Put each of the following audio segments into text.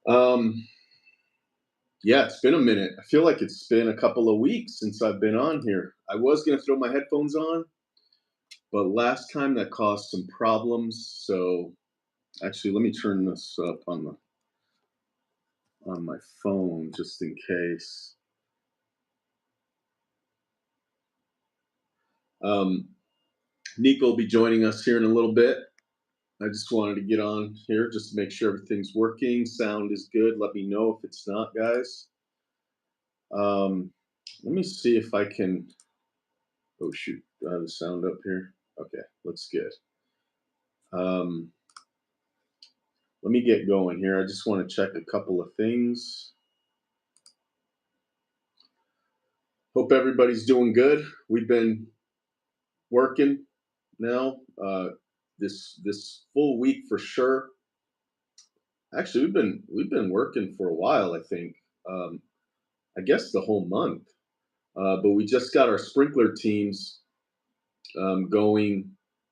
Um, yeah, it's been a minute. I feel like it's been a couple of weeks since I've been on here. I was gonna throw my headphones on, but last time that caused some problems. So actually, let me turn this up on my phone just in case. Um, Nico will be joining us here in a little bit. I just wanted to get on here just to make sure everything's working. Sound is good. Let me know if it's not, guys. Um, Let me see if I can. Oh shoot, do I have the sound up here? Okay, looks good. Um, Let me get going here. I just want to check a couple of things. Hope everybody's doing good. We've been working now this full week for sure. Actually, we've been working for a while. I think I guess the whole month. But we just got our sprinkler teams going.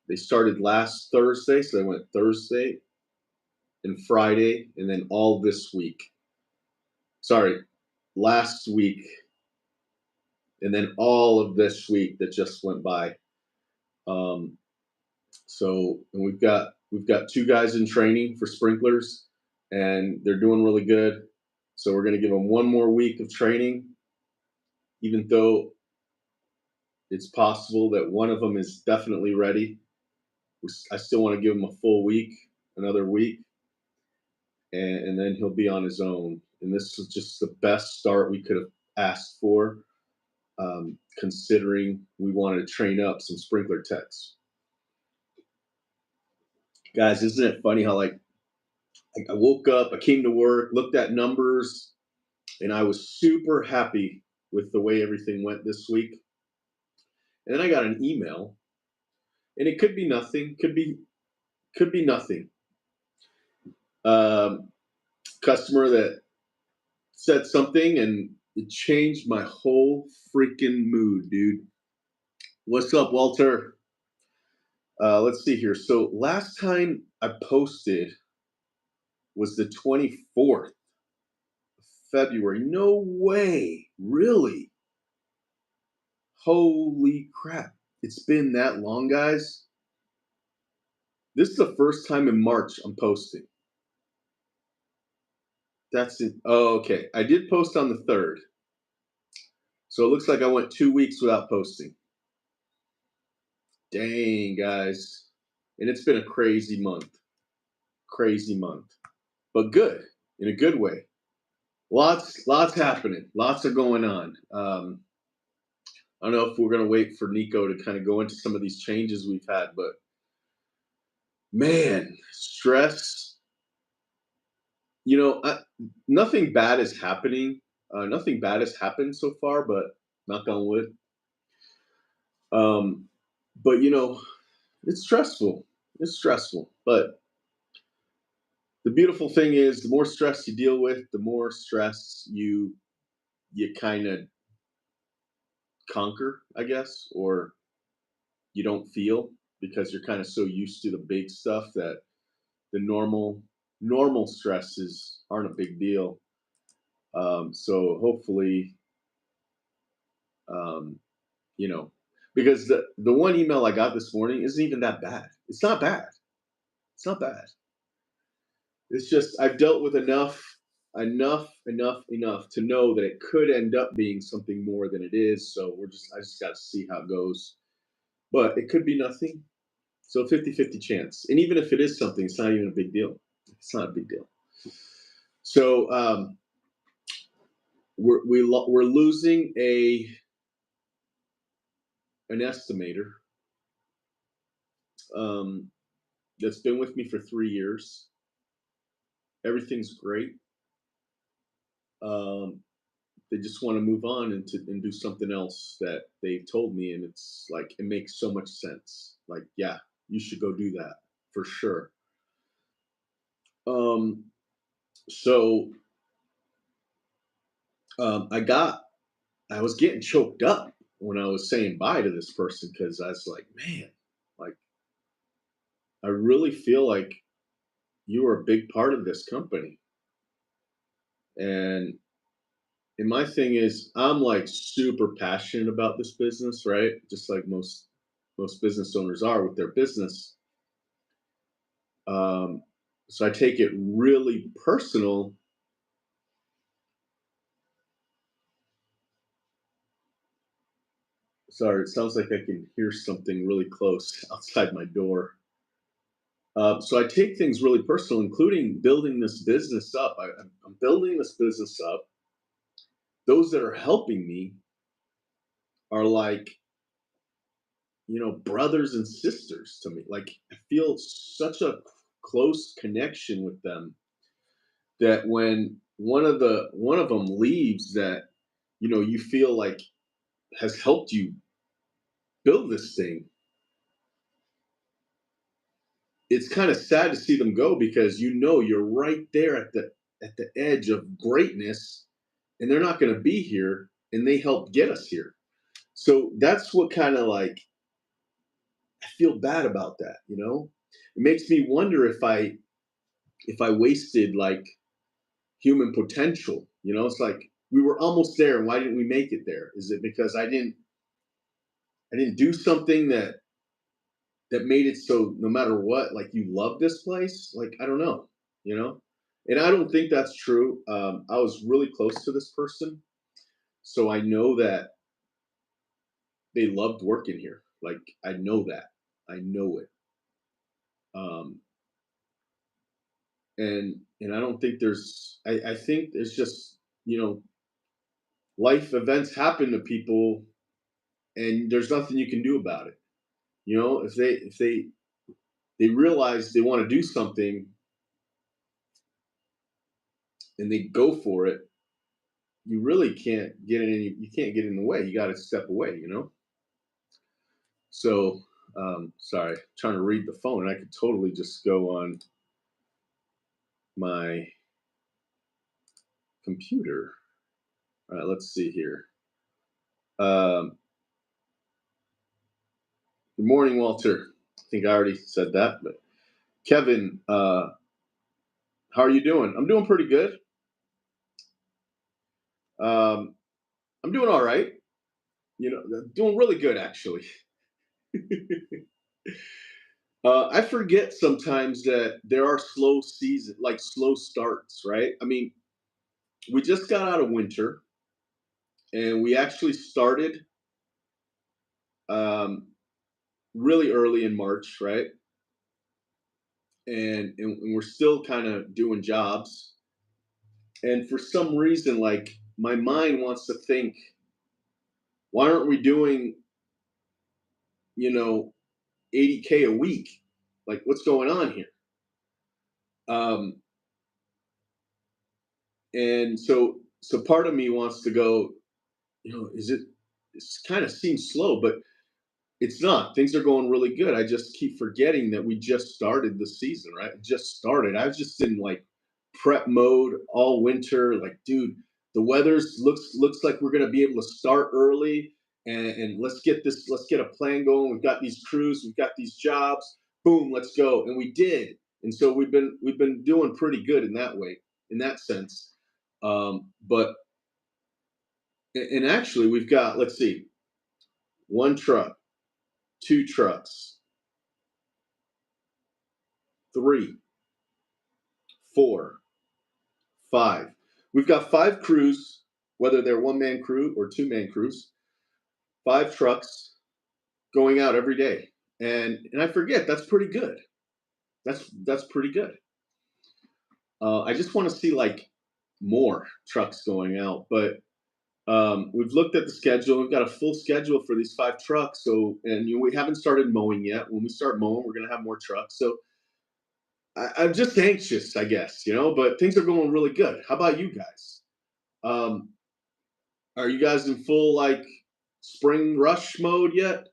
They started last Thursday, so they went Thursday and Friday, and then all this week. Sorry, last week and then all of this week that just went by. Um, and we've got two guys in training for sprinklers, and they're doing really good. So we're going to give them one more week of training, even though it's possible that one of them is definitely ready. I still want to give him a full week, another week, and then he'll be on his own. And this is just the best start we could have asked for, considering we wanted to train up some sprinkler techs. Guys, isn't it funny how I woke up, I came to work, looked at numbers, and I was super happy with the way everything went this week. And then I got an email, and it could be nothing, could be nothing. Um, Customer that said something, and it changed my whole freaking mood, dude. What's up, Walter? Let's see here. So last time I posted was the 24th of February. No way, really? Holy crap. It's been that long, guys. This is the first time in March I'm posting. That's it. Oh, okay. I did post on the 3rd. So it looks like I went 2 weeks without posting. Dang, guys. And it's been a crazy month. Crazy month. But good, in a good way. Lots happening. Lots are going on. I don't know if we're going to wait for Nico to kind of go into some of these changes we've had, but man, stress. Nothing bad is happening. Nothing bad has happened so far, but knock on wood. Um, but it's stressful. It's stressful. But the beautiful thing is, the more stress you deal with, the more stress you kind of conquer, I guess, or you don't feel because you're kind of so used to the big stuff that the normal stresses aren't a big deal. So hopefully, um, you know, because the one email I got this morning isn't even that bad. It's not bad. It's not bad. It's just I've dealt with enough to know that it could end up being something more than it is. So I just got to see how it goes. But it could be nothing. So 50-50 chance. And even if it is something, it's not even a big deal. It's not a big deal. So we're losing an estimator um, that's been with me for 3 years. Everything's great. Um, they just want to move on and do something else that they told me, and it's like it makes so much sense. Like, yeah, you should go do that for sure. Um, so I was getting choked up when I was saying bye to this person because I was like, man, like I really feel like you are a big part of this company. And my thing is, I'm like super passionate about this business, right? Just like most business owners are with their business. Um, so I take it really personal. Sorry, it sounds like I can hear something really close outside my door. So I take things really personal, including building this business up. I'm building this business up. Those that are helping me are like, brothers and sisters to me. Like I feel such a close connection with them that when one of them leaves, that you feel like has helped you build this thing. It's kind of sad to see them go because you're right there at the edge of greatness, and they're not going to be here, and they helped get us here. So that's what kind of like I feel bad about that. It makes me wonder if I wasted like human potential. It's like we were almost there, and why didn't we make it there? Is it because I didn't do something that made it so no matter what, like you love this place? Like I don't know, you know. And I don't think that's true. I was really close to this person, so I know that they loved working here. Like I know that, I know it. Um, and I don't think there's. I think there's just life events happen to people, and there's nothing you can do about it. If they realize they want to do something and they go for it, you really can't get in any. You can't get in the way. You got to step away. So, sorry, trying to read the phone. I could totally just go on my computer. All right, let's see here. Um, Good morning, Walter. I think I already said that, but Kevin, how are you doing? I'm doing pretty good. Um, I'm doing all right. Doing really good actually. I forget sometimes that there are slow season, like slow starts, right? I mean, we just got out of winter, and we actually started um, really early in March, right? And we're still kind of doing jobs, and for some reason, like my mind wants to think, why aren't we doing, you know, 80K a week? Like, what's going on here? Um, and so part of me wants to go, is it? It's kind of seems slow, but it's not. Things are going really good. I just keep forgetting that we just started the season, right? It just started. I was just in like prep mode all winter. Like, dude, the weather's looks like we're gonna be able to start early, and let's get a plan going. We've got these crews, we've got these jobs. Boom, let's go. And we did. And so we've been doing pretty good in that way, in that sense. But and actually we've got, let's see, one truck, two trucks, three, four, five. We've got five crews, whether they're one man crew or two-man crews, five trucks going out every day. And I forget, that's pretty good. That's pretty good. I just want to see like more trucks going out, but we've looked at the schedule. We've got a full schedule for these five trucks. So, and we haven't started mowing yet. When we start mowing, we're going to have more trucks. So I'm just anxious, I guess, but things are going really good. How about you guys? Um, are you guys in full like spring rush mode yet?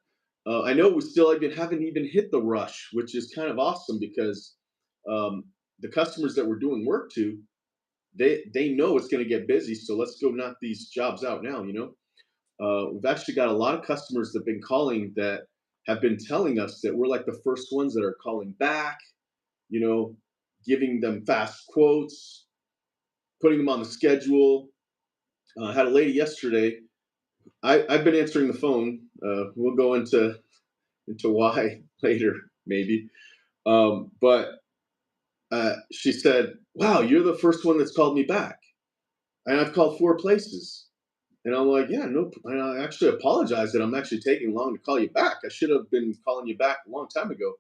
I know we still even haven't even hit the rush, which is kind of awesome because the customers that we're doing work to, they know it's going to get busy. So let's go knock these jobs out now. We've actually got a lot of customers that have been calling that have been telling us that we're like the first ones that are calling back, you know, giving them fast quotes. putting them on the schedule. I had a lady yesterday. I've been answering the phone. We'll go into why later, maybe. But she said, "Wow, you're the first one that's called me back, and I've called 4 places." And I'm like, "Yeah, no." And I actually apologize that I'm actually taking long to call you back. I should have been calling you back a long time ago.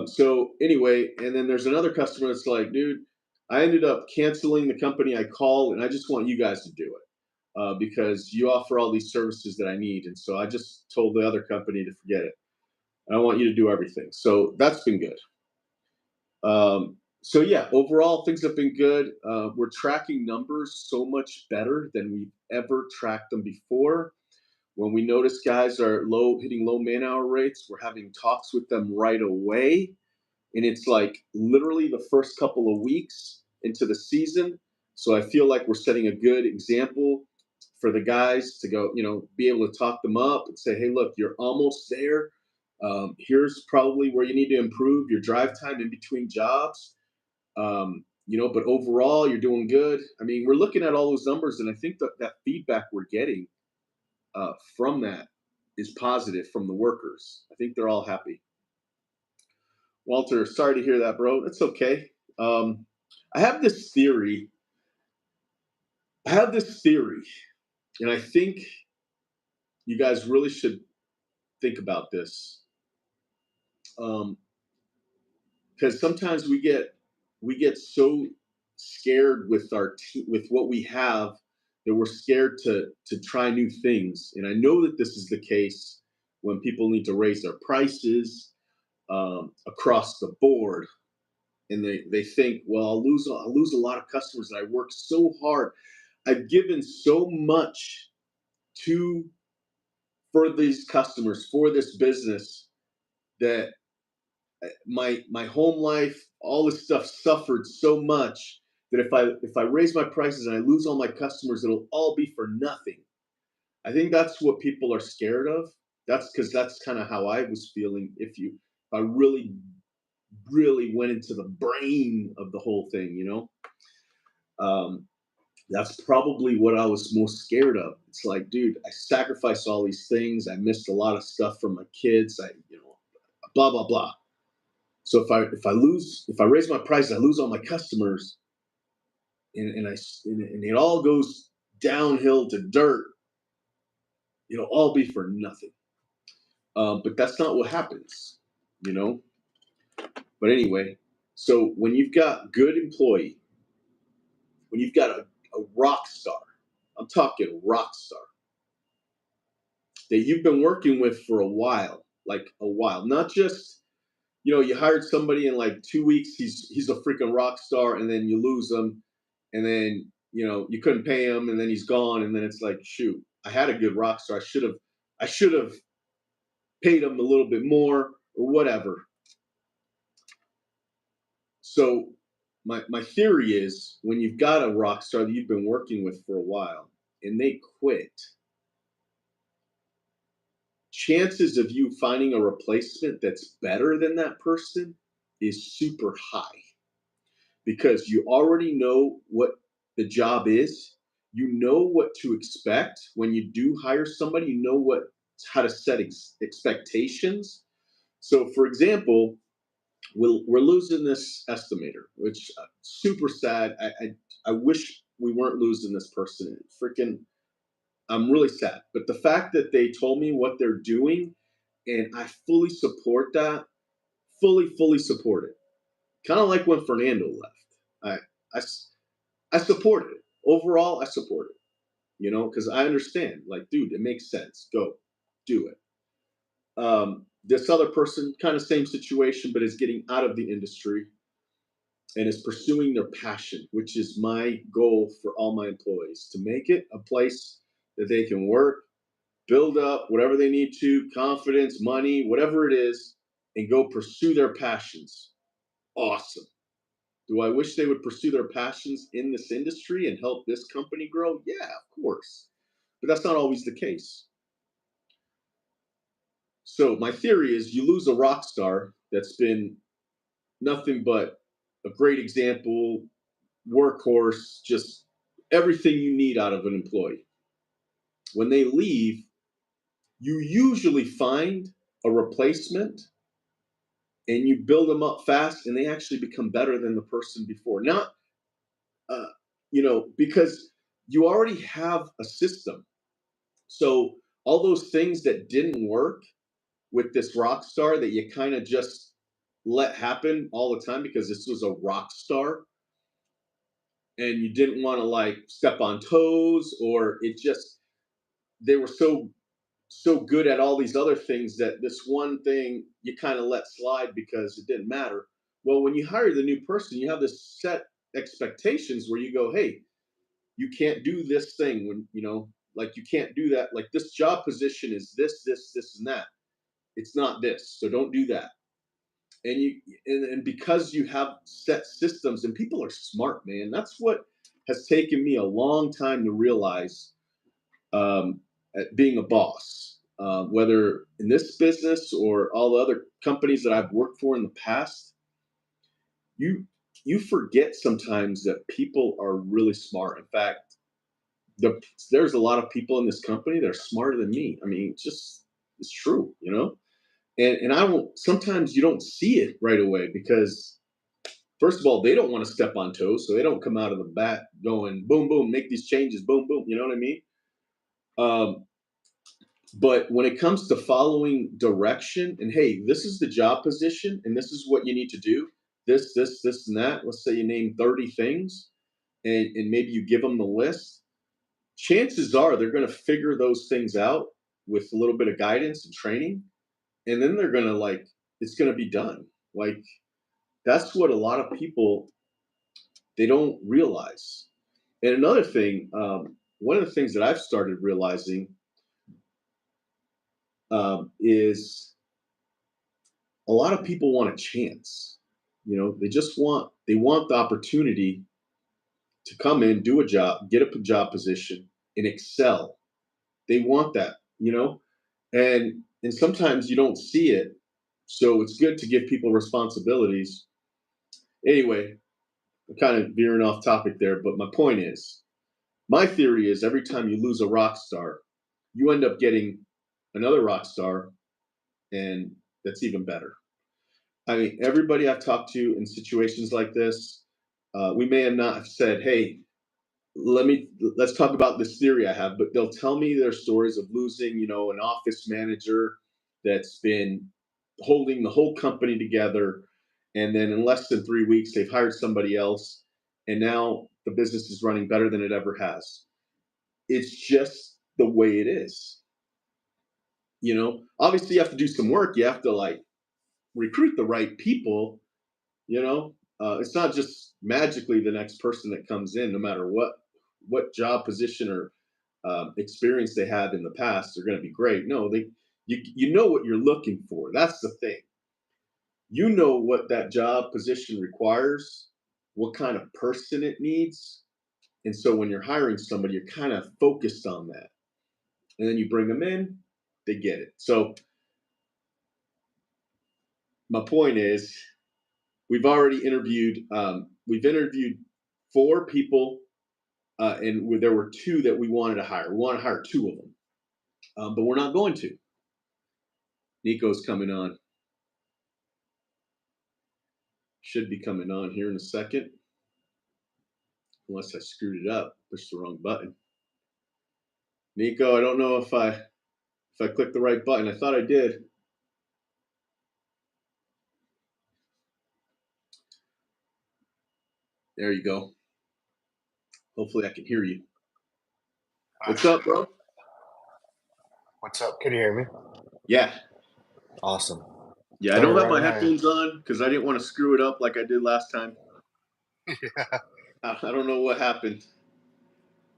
So anyway, and then there's another customer that's like, "Dude, I ended up canceling the company I called, and I just want you guys to do it because you offer all these services that I need." And so I just told the other company to forget it. I want you to do everything. So that's been good. So yeah, overall things have been good. We're tracking numbers so much better than we've ever tracked them before. When we notice guys are hitting low man hour rates, we're having talks with them right away, and it's like literally the first couple of weeks into the season. So I feel like we're setting a good example for the guys to go, be able to talk them up and say, "Hey, look, you're almost there. Here's probably where you need to improve your drive time in between jobs. But overall, you're doing good." I mean, we're looking at all those numbers, and I think that feedback we're getting from that is positive from the workers. I think they're all happy. Walter, sorry to hear that, bro. That's okay. Um, I have this theory. I have this theory, and I think you guys really should think about this. Um, because sometimes we get so scared with with what we have that we're scared to try new things. And I know that this is the case when people need to raise their prices across the board, and they think, well, I'll lose a lot of customers, and I worked so hard, I've given so much to for these customers, for this business, that my home life, all this stuff suffered so much that if I raise my prices and I lose all my customers, it'll all be for nothing. I think that's what people are scared of. That's because that's kind of how I was feeling. If I really really went into the brain of the whole thing, um, that's probably what I was most scared of. It's like, dude, I sacrificed all these things. I missed a lot of stuff from my kids. Blah blah blah. So if I raise my price, I lose all my customers, and it all goes downhill to dirt. It'll all be for nothing. But that's not what happens, you know. But anyway, so when you've got good employee, when you've got a rock star, I'm talking rock star that you've been working with for a while, like a while, not just you hired somebody in like 2 weeks, he's a freaking rock star, and then you lose him, and then you couldn't pay him, and then he's gone, and then it's like, shoot, I had a good rock star. I should have paid him a little bit more or whatever. So my theory is when you've got a rock star that you've been working with for a while and they quit, chances of you finding a replacement that's better than that person is super high because you already know what the job is. You know what to expect when you do hire somebody. You know how to set expectations. So, for example, we're losing this estimator, which super sad. I wish we weren't losing this person. Freaking, I'm really sad. But the fact that they told me what they're doing, and I fully support that. Fully support it. Kind of like when Fernando left. I support it. Overall, I support it. Because I understand. Like, dude, it makes sense. Go, do it. This other person, kind of same situation, but is getting out of the industry and is pursuing their passion, which is my goal for all my employees to make it a place that they can work, build up whatever they need to, confidence, money, whatever it is, and go pursue their passions. Awesome. Do I wish they would pursue their passions in this industry and help this company grow? Yeah, of course. But that's not always the case. So my theory is you lose a rock star that's been nothing but a great example, workhorse, just everything you need out of an employee. When they leave, you usually find a replacement and you build them up fast and they actually become better than the person before. Not, uh, because you already have a system. So all those things that didn't work with this rock star that you kind of just let happen all the time because this was a rock star and you didn't want to like step on toes, or it just, they were so good at all these other things that this one thing you kind of let slide because it didn't matter. Well, when you hire the new person, you have this set expectations where you go, hey, you can't do this thing when, like you can't do that. Like this job position is this, and that. It's not this. So don't do that. And because you have set systems and people are smart, man, that's what has taken me a long time to realize, um, at being a boss, whether in this business or all the other companies that I've worked for in the past. You you forget sometimes that people are really smart. In fact, there's a lot of people in this company that are smarter than me. I mean, it's true, and I don't, sometimes you don't see it right away because first of all, they don't want to step on toes, so they don't come out of the bat going boom, boom, make these changes, boom, boom. You know what I mean? Um, but when it comes to following direction and hey, this is the job position and this is what you need to do, this, and that. Let's say you name 30 things and maybe you give them the list. Chances are they're going to figure those things out with a little bit of guidance and training, and then they're going to like, it's going to be done. Like that's what a lot of people, they don't realize. And another thing, one of the things that I've started realizing, is a lot of people want a chance. They want the opportunity to come in, do a job, get a job position, and excel. They want that, and sometimes you don't see it. So it's good to give people responsibilities. Anyway, I'm kind of veering off topic there, but my point is, my theory is every time you lose a rock star, you end up getting another rock star, and that's even better. I mean, everybody I've talked to in situations like this, we may have not have said, "Hey, let's talk about this theory I have," but they'll tell me their stories of losing, an office manager that's been holding the whole company together, and then in less than 3 weeks they've hired somebody else, and now the business is running better than it ever has. It's just the way it is. Obviously you have to do some work. You have to like recruit the right people. It's not just magically the next person that comes in, no matter what job position or experience they had in the past, they're going to be great. No, you know what you're looking for. That's the thing. You know what that job position requires, what kind of person it needs, and so when you're hiring somebody, you're kind of focused on that, and then you bring them in, they get it. So my point is, we've interviewed 4 people, and there were 2 that we wanted to hire. We want to hire 2 of them, but we're not going to. Nico's coming on. Should be coming on here in a second, unless I screwed it up, pushed the wrong button. Nico, I don't know if I clicked the right button. I thought I did. There you go. Hopefully I can hear you. What's up, bro? What's up? Can you hear me? Yeah. Awesome. Yeah, I don't have my headphones on because I didn't want to screw it up like I did last time. Yeah. I don't know what happened.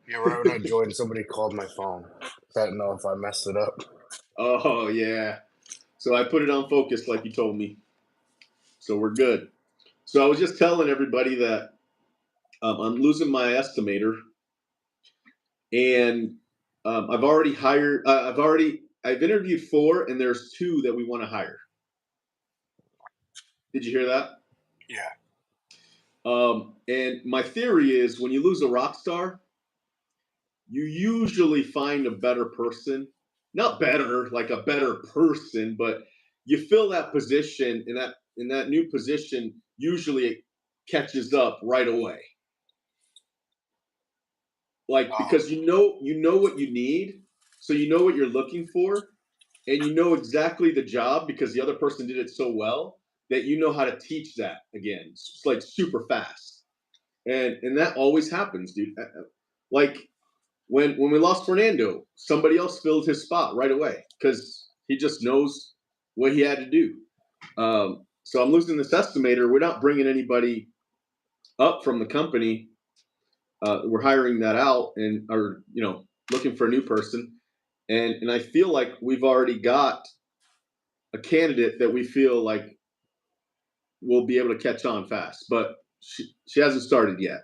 Yeah, right when I joined, somebody called my phone. So I don't know if I messed it up. Oh, yeah. So I put it on focus like you told me. So we're good. So I was just telling everybody that, I'm losing my estimator, and I've interviewed 4, and there's 2 that we want to hire. Did you hear that? Yeah. And my theory is when you lose a rock star, you usually find a better person. Not better, like a better person, but you fill that position, and that new position usually it catches up right away. Like because Um, you know what you need, so you know what you're looking for, and you know exactly the job because the other person did it so well that you know how to teach that again. It's like super fast. And that always happens, dude. Like when we lost Fernando, somebody else filled his spot right away because he just knows what he had to do. So I'm losing this estimator. We're not bringing anybody up from the company. We're hiring that out and are looking for a new person. And I feel like we've already got a candidate that we feel like will be able to catch on fast, but she hasn't started yet,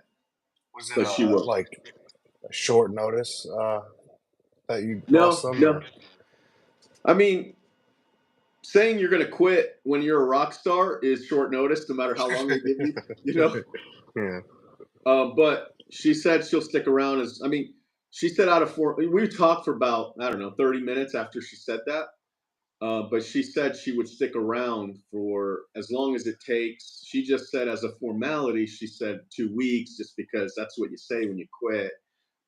was it but she will. like a short notice that you lost No, them, no. or I mean, saying you're going to quit when you're a rock star is short notice, no matter how long they give you, you know. yeah, But she said she'll stick around. As I mean, she said out of four. We talked for about I don't know 30 minutes after she said that. But she said she would stick around for as long as it takes. She just said as a formality, she said 2 weeks, just because that's what you say when you quit.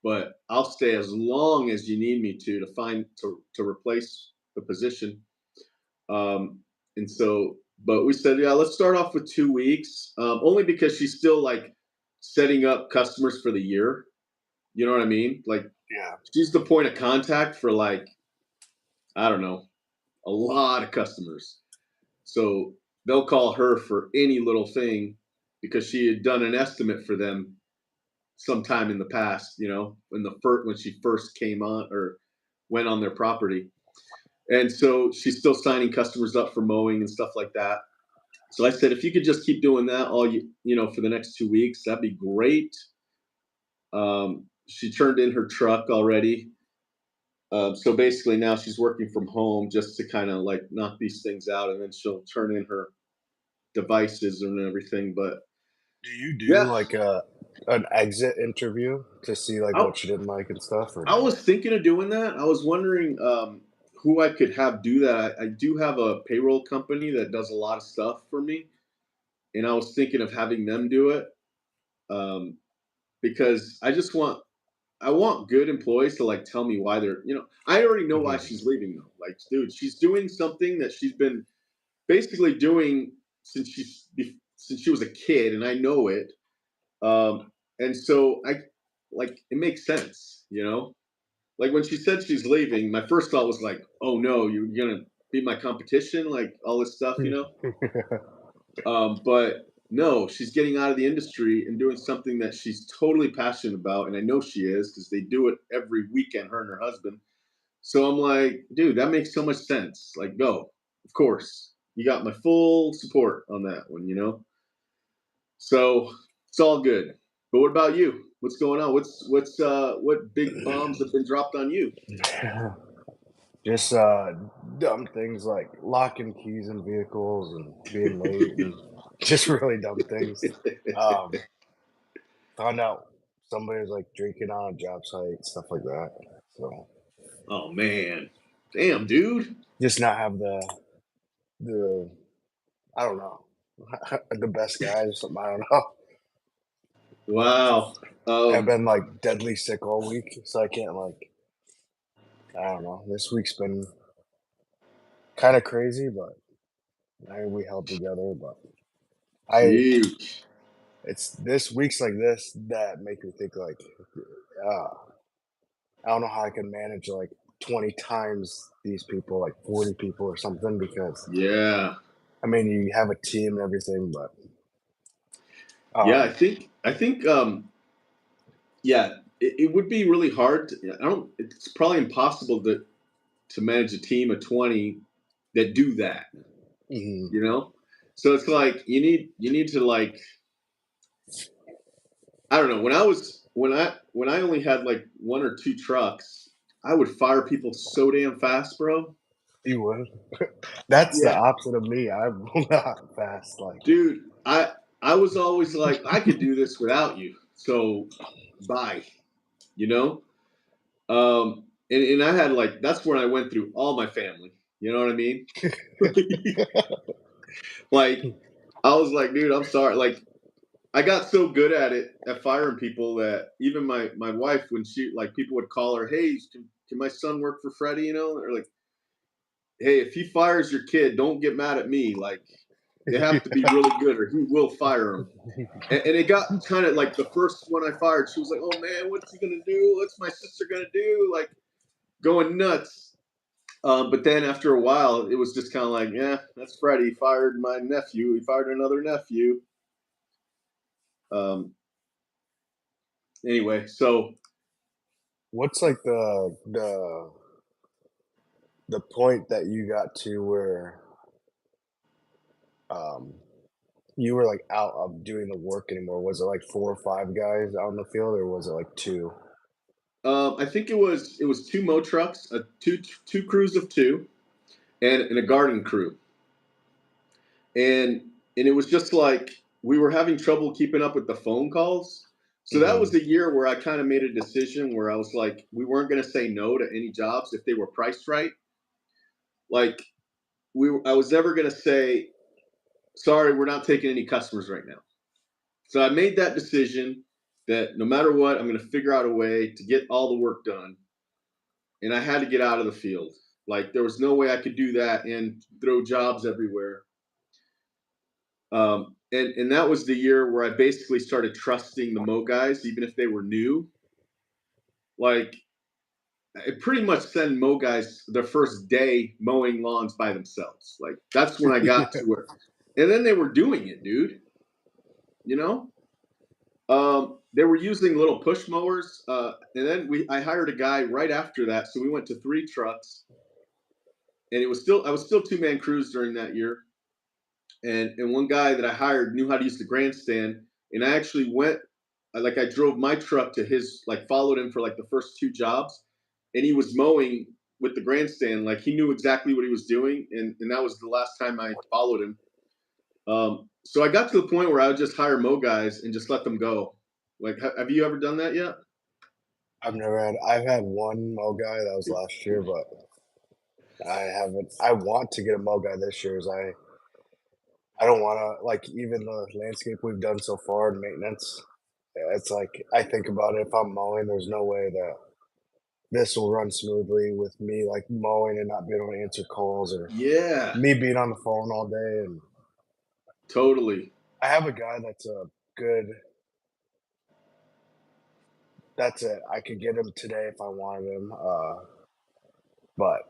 But I'll stay as long as you need me to find to replace the position. Um, and so, but we said, yeah, let's start off with 2 weeks, only because she's still like setting up customers for the year. You know what I mean? Like yeah. she's the point of contact for like I don't know a lot of customers. So they'll call her for any little thing because she had done an estimate for them sometime in the past. When she first came on or went on their property, and so she's still signing customers up for mowing and stuff like that. So I said, if you could just keep doing that for the next 2 weeks, that'd be great. She turned in her truck already. So basically now she's working from home just to kind of like knock these things out, and then she'll turn in her devices and everything. But Do you do yeah, like an exit interview to see like I, what you didn't like and stuff, or I no? was thinking of doing that. I was wondering who I could have do that. I do have a payroll company that does a lot of stuff for me, and I was thinking of having them do it um, because I want good employees to like tell me why I already know why Mhm. she's leaving though. Like, dude, she's doing something that she's been basically doing since she was a kid, and I know it. And so I like it makes sense. Like when she said she's leaving, my first thought was like, "Oh no, you're gonna be my competition," like all this stuff. But no, she's getting out of the industry and doing something that she's totally passionate about, and I know she is because they do it every weekend, her and her husband. So I'm like, dude, that makes so much sense. Like, go, of course, you got my full support on that one. So it's all good. But what about you? What's going on? What big bombs have been dropped on you? Just dumb things like locking keys in vehicles and being late, and just really dumb things. Um, Found out somebody was like drinking on a job site, stuff like that. So Oh man, damn, dude. just not have the I don't know the best guys or something. I don't know. Wow. I've Um, been like deadly sick all week, so I can't like I don't know. This week's been kind of crazy, but we held together. But I Sheesh. it's this weeks like this that make me think like uh, I don't know how I can manage like 20 times these people, like 40 people or something, because Yeah. I mean you have a team and everything, but Yeah, um, yeah, it would be really hard it's probably impossible to manage a team of 20 that do that, mhm, you know? So it's like you need to like I don't know, when I only had like one or two trucks, I would fire people so damn fast, bro. you would. That's the Yeah. opposite of me. I'm not fast. Like Dude, I was always like, I could do this without you. So bye, you know? And I had like, that's when I went through all my family. You know what I mean? Like, I was like, dude, I'm sorry. Like, I got so good at it at firing people that even my wife, when she like people would call her, hey, can my son work for Freddie? You know, or like, hey, if he fires your kid, don't get mad at me. Like, they have to be really good, or he will fire him. And it got kind of like the first one I fired, she was like, oh man, what's he gonna do? What's my sister gonna do? Like, going nuts. But then after a while, it was just kind of like, yeah, that's Freddie. He fired my nephew. He fired another nephew. Um, anyway, so What's like the point that you got to where um you were like out of doing the work anymore? Was it like 4 or 5 guys out in the field, or was it like two? I think it was two Mo trucks, two crews of two, and a garden crew, and and it was just like we were having trouble keeping up with the phone calls. So that was Mhm. the year where I kind of made a decision where I was like, we weren't going to say no to any jobs if they were priced right. Like I was never going to say, sorry, we're not taking any customers right now. So I made that decision that no matter what, I'm going to figure out a way to get all the work done, and I had to get out of the field. Like there was no way I could do that and throw jobs everywhere. And that was the year where I basically started trusting the Mo guys, even if they were new. Like I pretty much send Mo guys their first day mowing lawns by themselves. Like that's when I got to where, and then they were doing it, dude. You know, they were using little push mowers, and then I hired a guy right after that, so we went to 3 trucks, and I was still 2 man crews during that year, and one guy that I hired knew how to use the grandstand, and I actually went like I drove my truck to his like followed him for like the first 2 jobs, and he was mowing with the grandstand like he knew exactly what he was doing, and that was the last time I followed him. So I got to the point where I would just hire Mo guys and just let them go. Like, have you ever done that yet? I've had one Mo guy that was last year, but I want to get a Mo guy this year. As I don't wanna like, even the landscape we've done so far in maintenance, it's like, I think about it, if I'm mowing, there's no way that this will run smoothly with me, like, mowing and not being able to answer calls, or Yeah, me being on the phone all day. And totally. I have a guy that's a good that's it. I could get him today if I wanted him, but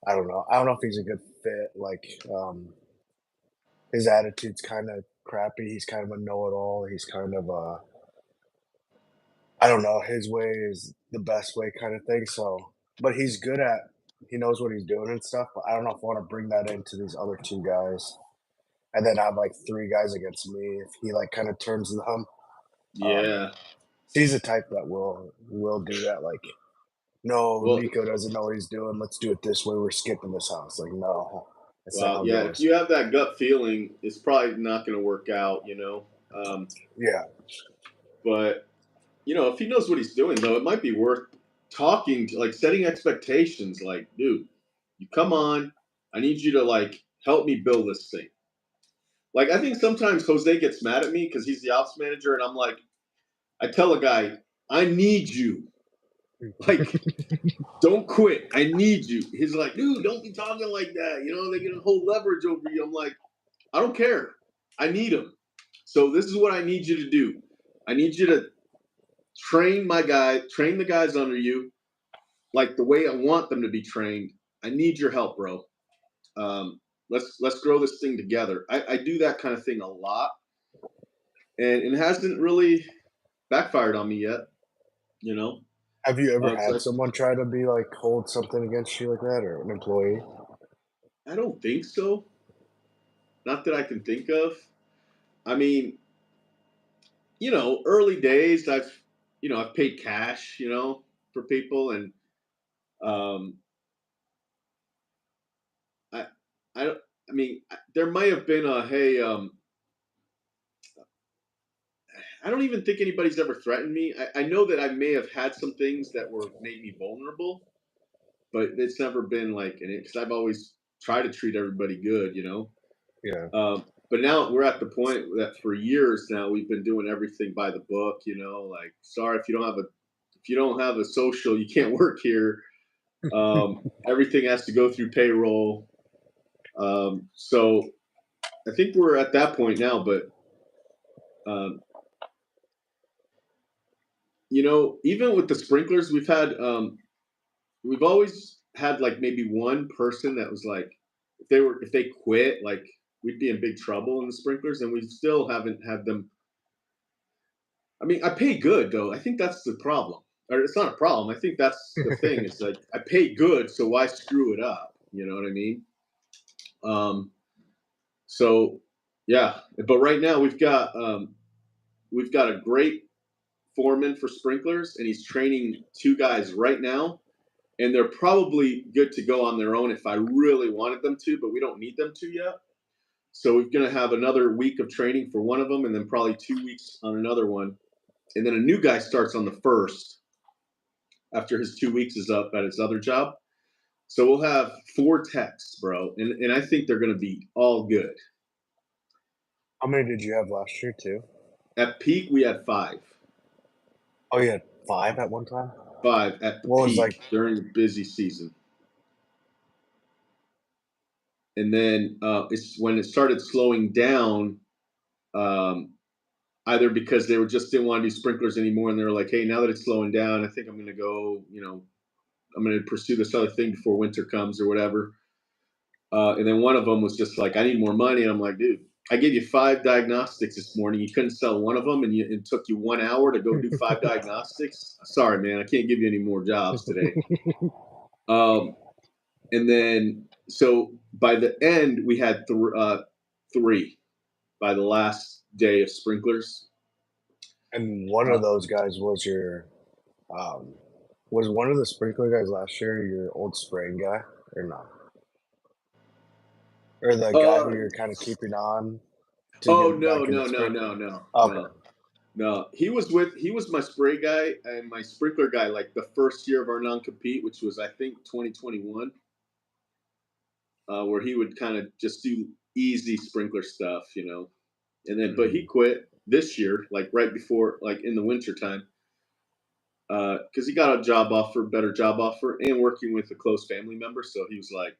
I don't know. I don't know if he's a good fit. Like, his attitude's kinda crappy. He's kind of a know-it-all. He's kind of a I don't know, his way is the best way kinda thing, so but he knows what he's doing and stuff, but I don't know if I wanna bring that into these other 2 guys, and then have, like, 3 guys against me if he, like, kinda turns them. Um, Yeah. he's the type that will do that, like, "No, Well, Nico doesn't know what he's doing, let's do it this way, we're skipping this house." Like, "No, that's not wow. how it Yeah. If goes." you have that gut feeling, it's probably not going to work out. Yeah. But if he knows what he's doing, though, it might be worth talking, like setting expectations. Like, dude, you come on. I need you to like help me build this thing. Like, I think sometimes Jose gets mad at me because he's the ops manager, and I'm like, I tell a guy, I need you. Like, don't quit. I need you. He's like, dude, don't be talking like that. They get a whole leverage over you. I'm like, I don't care. I need them. So this is what I need you to do. I need you to train the guys under you like the way I want them to be trained. I need your help, bro. Let's grow this thing together. I do that kind of thing a lot, and it hasn't really backfired on me yet. You know, Have you ever 'cause had someone try to be like, hold something against you like that, or an employee? I don't think so. Not that I can think of. I mean, early days, I've paid cash, for people, and um, I, I don't. I mean, there might have been a hey, I don't even think anybody's ever threatened me. I know that I may have had some things that were made me vulnerable, but it's never been like an because I've always tried to treat everybody good, you know. Yeah. But now we're at the point that for years now we've been doing everything by the book, you know. Like, sorry if you don't have a social, you can't work here. Everything has to go through payroll. So I think we're at that point now, but um, you know, even with the sprinklers, we've always had like maybe one person that was like, if they quit, like we'd be in big trouble in the sprinklers, and we still haven't had them. I mean, I pay good though. I think that's the problem, or it's not a problem. I think that's the thing. It's like I pay good, so why screw it up? You know what I mean? Um, so yeah, but right now we've got a great foreman for sprinklers, and he's training two guys right now, and they're probably good to go on their own if I really wanted them to, but we don't need them to yet. So we're going to have another week of training for one of them, and then probably 2 weeks on another one, and then a new guy starts on the first after his 2 weeks is up at his other job. So we'll have four techs, bro, and I think they're going to be all good. How many did you have last year too? At peak, we had five. Oh, you had 5 at one time? Five at the What was, like peak during the busy season. And then it's when it started slowing down, um, either because they were just didn't want to do sprinklers anymore, and they were like, "Hey, now that it's slowing down, I think I'm going to go. You know, I'm going to pursue this other thing before winter comes or whatever." And then one of them was just like, "I need more money." And I'm like, "Dude, I gave you 5 diagnostics this morning. You couldn't sell one of them, and it took you 1 hour to go do 5 diagnostics. Sorry, man, I can't give you any more jobs today." Um, and then so by the end, we had three by the last day of sprinklers. And one Uh, of those guys um was one of the sprinkler guys last year your old spraying guy or not? Or the guy uh, who you're kinda keeping on to get oh him back no, into no, no, spraying? no, no, Okay. no, no. He was my spray guy and my sprinkler guy like the first year of our non compete, which was I think 2021, where he would kind of just do easy sprinkler stuff, you know. And then, but he Mhm. quit this year, like right before, like in the winter time, because he got a job offer, better job offer, and working with a close family member. So he was like,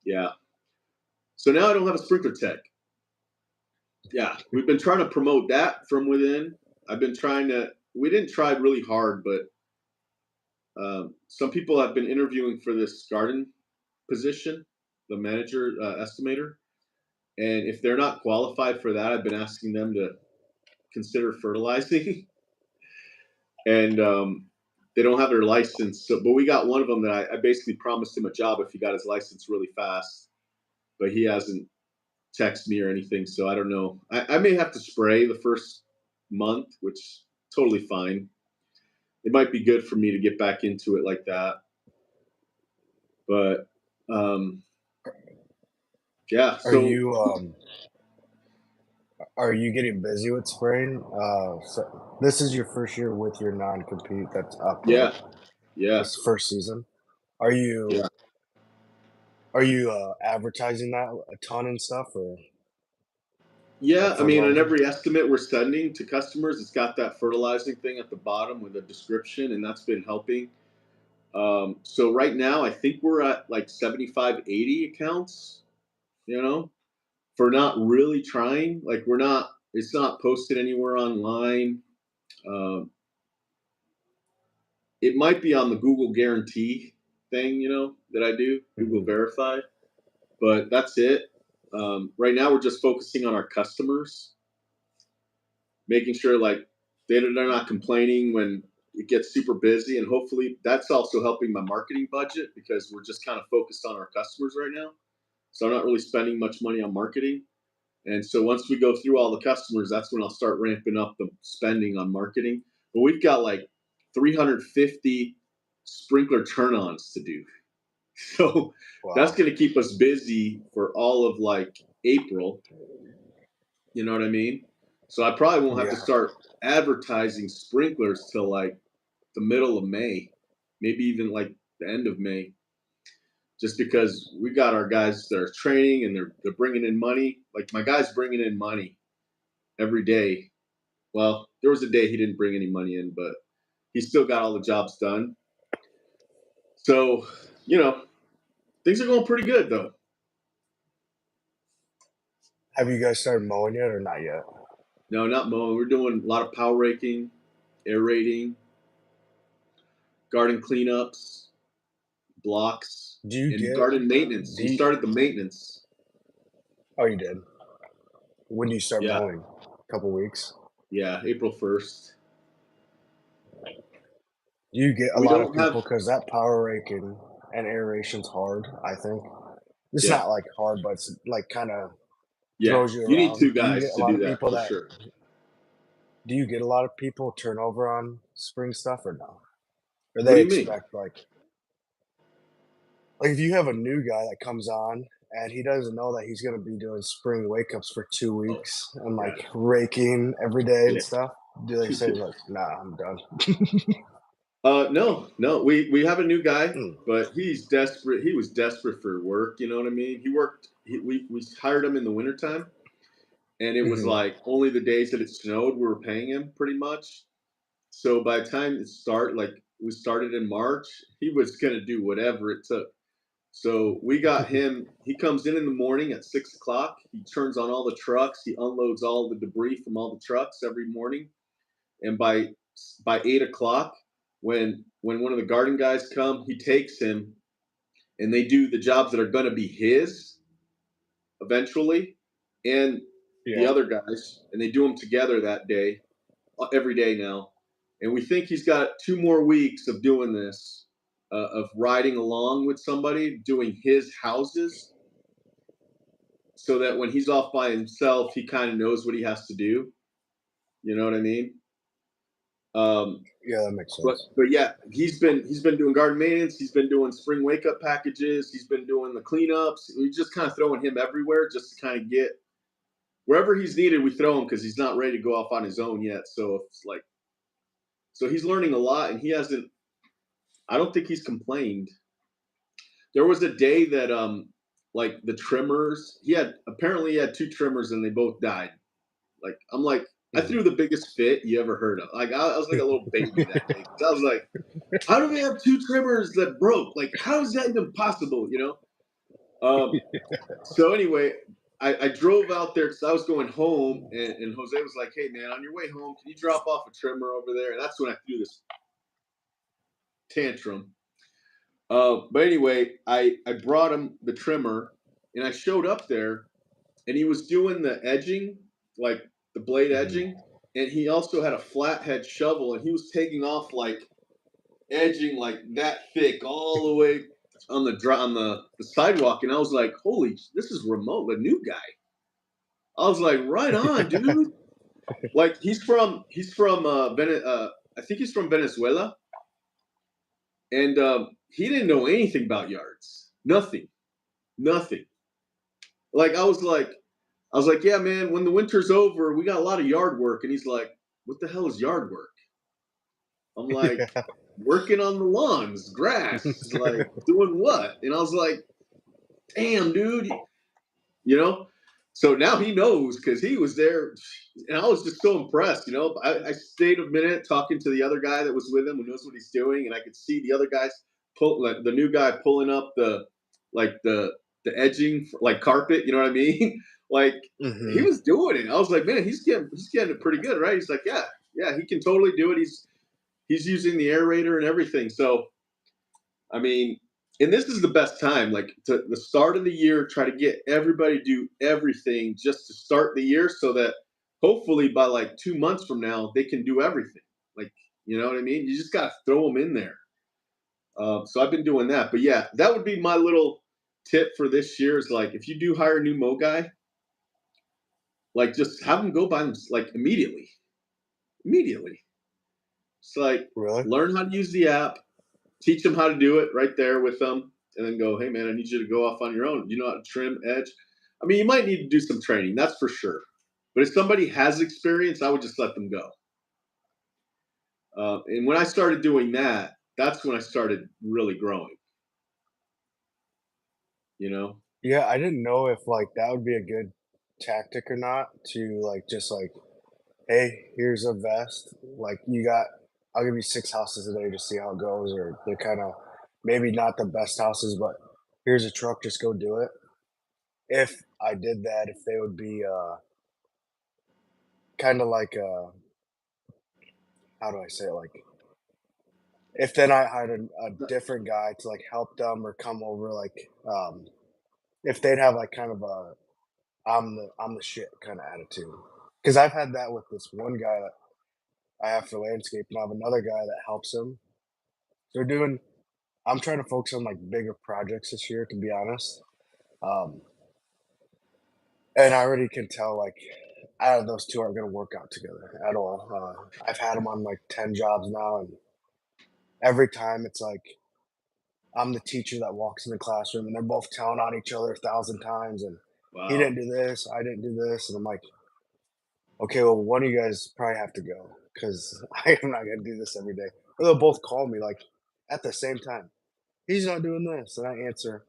yeah. So now I don't have a sprinkler tech. Yeah, we've been trying to promote that from within. I've been trying to. We didn't try really hard, but some people have been interviewing for this garden position, the manager estimator, and if they're not qualified for that, I've been asking them to consider fertilizing, and they don't have their license. So, but we got one of them that I basically promised him a job if he got his license really fast, but he hasn't texted me or anything. So I don't know. I may have to spray the first month, which totally fine. It might be good for me to get back into it like that. But yeah, Are so you, are you getting busy with spraying? So this is your first year with your non-compete that's up, right? yeah, yeah, This first season. Are yeah. you are you, advertising that a ton and stuff or Yeah, like I mean, on fertilizing? every estimate we're sending to customers, it's got that fertilizing thing at the bottom with a description, and that's been helping. So right now, I think we're at like 75, 80 accounts, you know, for not really trying. Like we're not, it's not posted anywhere online. Um, it might be on the Google guarantee thing, you know, that I do, Google Mhm. verify, but that's it. Right now, we're just focusing on our customers, making sure like they're not complaining when it gets super busy, and hopefully that's also helping my marketing budget because we're just kind of focused on our customers right now. So I'm not really spending much money on marketing. And so once we go through all the customers, that's when I'll start ramping up the spending on marketing. But we've got like 350 sprinkler turn-ons to do. So that's Wow. going to keep us busy for all of like April. You know what I mean? So I probably won't have to Yeah. start advertising sprinklers till like the middle of May, maybe even like the end of May, just because we got our guys that are training and they're bringing in money. Like my guy's bringing in money every day. Well, there was a day he didn't bring any money in, but he still got all the jobs done. So, you know, things are going pretty good though. Have you guys started mowing yet or not yet? No, not mowing. We're doing a lot of power raking, aerating, garden cleanups, blocks, Do you and get garden maintenance. do We you, started the maintenance. oh, you did. When do you start Yeah, mowing? A couple weeks? yeah, April 1st. Do you get a We lot of don't have, people because that power raking and aeration's hard, I think. It's yeah, not like hard, but it's like kind of yeah. throws you You need around. two guys to do that for sure. Do you get a lot of people turn over on spring stuff or no? Or What do they you mean? expect like if you have a new guy that comes on and he doesn't know that he's gonna be doing spring wake ups for 2 weeks and like God. raking every day and Yeah. stuff, do they say like, nah, I'm done? No, no. We have a new guy, Mm, but he's desperate. He was desperate for work. You know what I mean? He worked. We hired him in the wintertime, and it was mhm. like only the days that it snowed we were paying him pretty much. So by the time we started in March, he was gonna do whatever it took. So we got him. He comes in the morning at 6 o'clock. He turns on all the trucks. He unloads all the debris from all the trucks every morning. And by 8 o'clock, when one of the garden guys come, he takes him, and they do the jobs that are going to be his eventually, and the Yeah. other guys, and they do them together that day, every day now. And we think he's got 2 more weeks of doing this, of riding along with somebody doing his houses, so that when he's off by himself, he kind of knows what he has to do. You know what I mean? Um, Yeah, that makes but sense. but yeah, he's been doing garden maintenance. He's been doing spring wake up packages. He's been doing the cleanups. We just kind of throwing him everywhere just to kind of get wherever he's needed. We throw him because he's not ready to go off on his own yet. So it's like he's learning a lot, and he hasn't. I don't think he's complained. There was a day that like the trimmers. He had two trimmers and they both died. Like I'm like I Mhm. threw the biggest fit you ever heard of. Like I was like a little baby that day. I was like, how do we have two trimmers that broke? Like, how is that even possible? You know. So anyway, I drove out there because I was going home, and Jose was like, "Hey man, on your way home, can you drop off a trimmer over there?" And that's when I threw this tantrum. But anyway, I brought him the trimmer, and I showed up there, and he was doing the edging, like the blade Mhm. edging, and he also had a flathead shovel, and he was taking off like edging like that thick all the way on the sidewalk, and I was like, "Holy, this is remote, the new guy." I was like, "Right on, dude!" Like he's from I think he's from Venezuela, and he didn't know anything about yards, nothing, nothing. Like I was like, "Yeah, man, when the winter's over, we got a lot of yard work," and he's like, "What the hell is yard work?" I'm like, Yeah. "Working on the lawns, grass, like doing what?" And I was like, "Damn, dude, you know." So now he knows because he was there, and I was just so impressed. I stayed a minute talking to the other guy that was with him, who knows what he's doing, and I could see the other guys pull, like the new guy pulling up like the edging like carpet. You know what I mean? Like he Mhm. was doing it. I was like, man, he's getting it pretty good, right? He's like, yeah, yeah, he can totally do it. He's using the aerator and everything. So I mean, and this is the best time, like to the start of the year, try to get everybody to do everything just to start the year so that hopefully by like 2 months from now, they can do everything. Like, you know what I mean? You just got to throw them in there. So I've been doing that. But yeah, that would be my little tip for this year is like, if you do hire a new Mo guy, like just have them go by them like immediately. Immediately. It's like, Really? learn how to use the app, teach them how to do it right there with them, and then go, hey man, I need you to go off on your own. You know how to trim edge. I mean, you might need to do some training, that's for sure, But if somebody has experience, I would just let them go. And when I started doing that, that's when I started really growing. You know? Yeah, I didn't know if, like, that would be a good tactic or not to, like, just, like, "Hey, here's a vest, like, I'll give you 6 houses a day to see how it goes," or they're kinda maybe not the best houses, but here's a truck, just go do it. If I did that, if they would be, kinda like, how do I say it? Like, if then I hired a different guy to, like, help them or come over, like, if they'd have, like, kind of a I'm the shit kinda attitude, because 'cause I've had that with this one guy that I have for landscape, and I have another guy that helps him. They're doing I'm trying to focus on, like, bigger projects this year, to be honest, um, and I already can tell, like, out of those 2 aren't gonna work out together at all. I've had them on, like, 10 jobs now, and every time it's like I'm the teacher that walks in the classroom, and they're both telling on each other 1,000 times, and "He Wow. didn't do this, I didn't do this," and I'm like, "Okay, well, one of you guys probably have to go because I am not gonna do this every day." Or they'll both call me, like, at the same time, "He's not doing this," and I answer,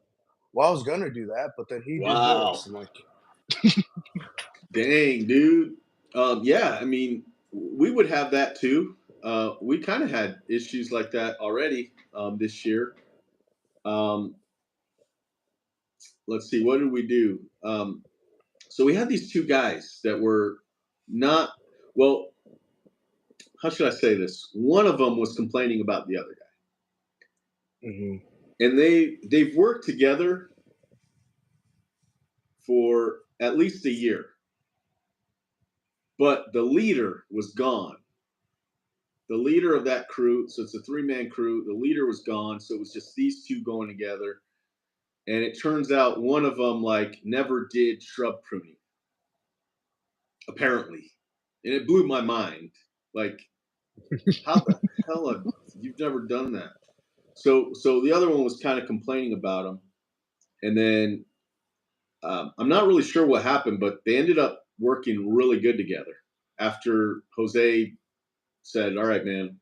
"Well, I was gonna do that, but then he did this." Wow. I'm like, Dang, dude. Yeah, I mean, we would have that too. We kind of had issues like that already this year. Um, let's see, what did we do? So we had these two guys that were not well. How should I say this? One of them was complaining about the other "Mhm, guy, and they've worked together for at least a year, but the leader was gone. The leader of that crew, so it's a three-man crew. The leader was gone, so it was just these two going together. And it turns out one of them like never did shrub pruning, apparently, and it blew my mind. Like, how the hell have you've never done that? So the other one was kind of complaining about him, and then I'm not really sure what happened, but they ended up working really good together after Jose said, "All right, man."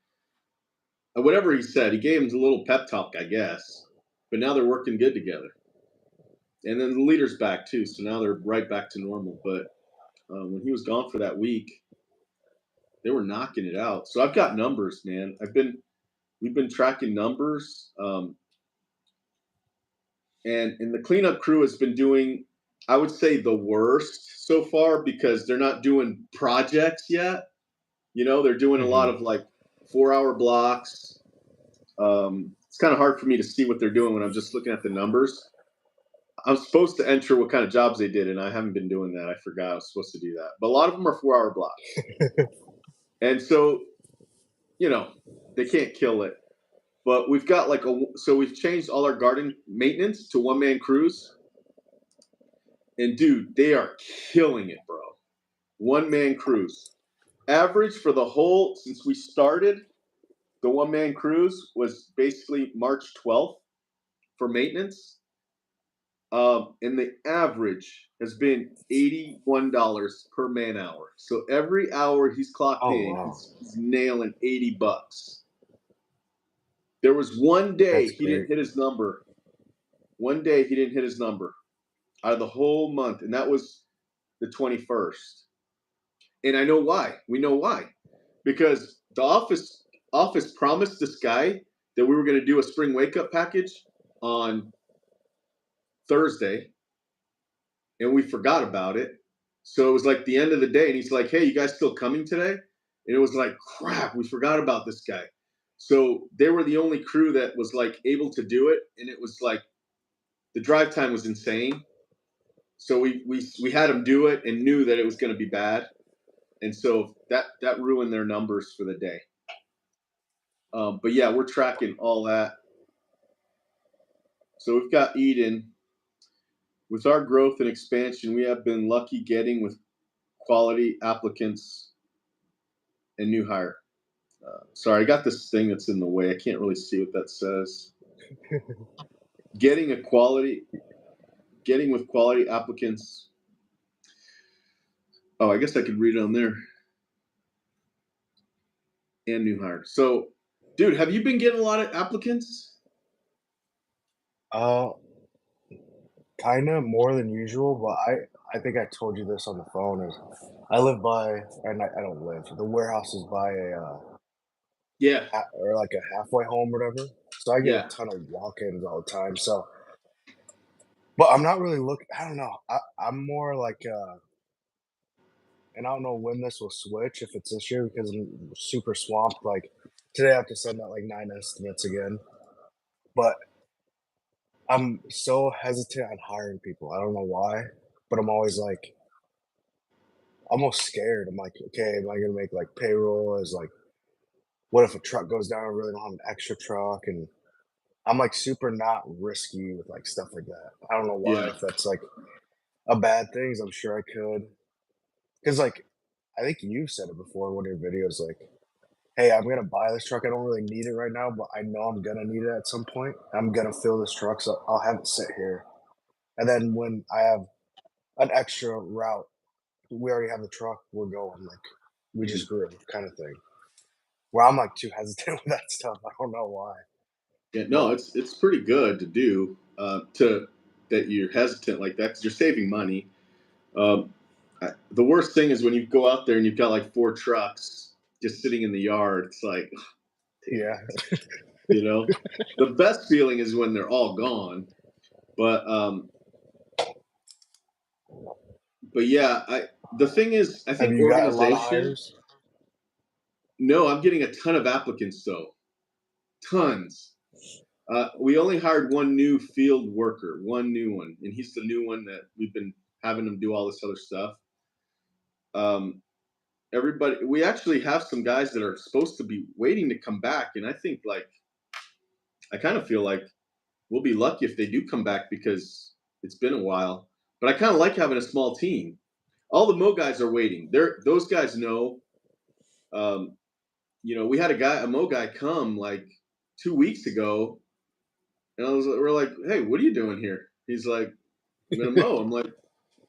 Whatever he said, he gave him a little pep talk, I guess. But now they're working good together, and then the leader's back too, so now they're right back to normal. But when he was gone for that week, they were knocking it out. So I've got numbers, man. We've been tracking numbers, and the cleanup crew has been doing, I would say, the worst so far because they're not doing projects yet. You know, they're doing a lot mhm." of like 4 hour blocks. It's kind of hard for me to see what they're doing when I'm just looking at the numbers. I'm supposed to enter what kind of jobs they did, and I haven't been doing that. I forgot I was supposed to do that. But a lot of them are 4 hour blocks. And so, you know, they can't kill it. But we've got like so we've changed all our garden maintenance to one man crews. And dude, they are killing it, bro. One man crews. Average for the whole, since we started, the one man crews was basically March 12th for maintenance. And the average has been $81 per man hour. So every hour he's clocked Oh, in, wow. he's nailing $80. There was one day That's he didn't great. hit his number. One day he didn't hit his number out of the whole month, and that was the 21st. And I know why. We know why. Because the office promised this guy that we were going to do a spring wake up package on Thursday, and we forgot about it. So it was like the end of the day, and he's like, "Hey, you guys still coming today?" And it was like, "Crap, we forgot about this guy." So they were the only crew that was like able to do it, and it was like the drive time was insane. So we had them do it and knew that it was going to be bad, and so that ruined their numbers for the day. But yeah, we're tracking all that. So we've got Eden. With our growth and expansion, we have been lucky getting with quality applicants and new hire. Sorry, I got this thing that's in the way. I can't really see what that says. Getting a quality, getting with quality applicants. Oh, I guess I could read it on there. And new hire. So, dude, have you been getting a lot of applicants? Uh, Kinda more than usual, but I think I told you this on the phone is I live by and I don't live, the warehouse is by a, Yeah, ha or like a halfway home or whatever, so I get a yeah, ton of walk-ins all the time, so but I'm not really I don't know, I'm more like, and I don't know when this will switch, if it's this year because I'm super swamped, like, today I have to send out, like, 9 estimates again, but I'm so hesitant on hiring people, I don't know why, but I'm always, like, almost scared. I'm like, "Okay, am I gonna make, like, payroll as, like what if a truck goes down, I really don't have an extra truck?" And I'm, like, super not risky with, like, stuff like that. I don't know why, yeah. if that's, like, a bad thing, 'cause I'm sure I could. Because like, I think you said it before in one of your videos, like, "Hey, I'm gonna buy this truck, I don't really need it right now, but I know I'm gonna need it at some point. I'm gonna fill this truck, so I'll have it sit here, and then when I have an extra route, we already have the truck, we're going, like, we Mhm. just grew," kinda thing. Where I'm, like, too hesitant with that stuff, I don't know why, Yeah, no, but it's pretty good to do. To that you're hesitant like that because you're saving money. Um, the worst thing is when you go out there and you've got like four trucks just sitting in the yard. It's like, damn yeah. it, you know. The best feeling is when they're all gone. But but yeah, I the thing is, I Have think you got a lot of organization. hires? No, I'm getting a ton of applicants though, tons. We only hired one new field worker, one new one, and he's the new one that we've been having him do all this other stuff. Um, everybody, we actually have some guys that are supposed to be waiting to come back, and I think like I kind of feel like we'll be lucky if they do come back because it's been a while. But I kind of like having a small team. All the Mo guys are waiting. Those guys know. Um, we had a Mo guy come like 2 weeks ago, and we're like, "Hey, what are you doing here?" He's like, "I'm gonna mow." I'm like,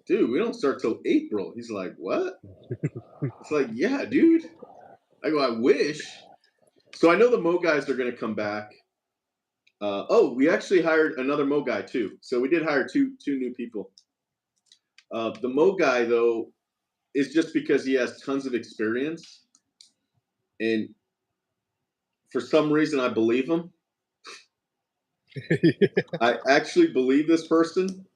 "Dude, we don't start till April." He's like, "What?" It's like, "Yeah, dude." I go, "I wish." So I know the Mo guys are gonna come back. We actually hired another Mo guy too. So we did hire two new people. The Mo guy though is just because he has tons of experience, and for some reason I believe him. I actually believe this person,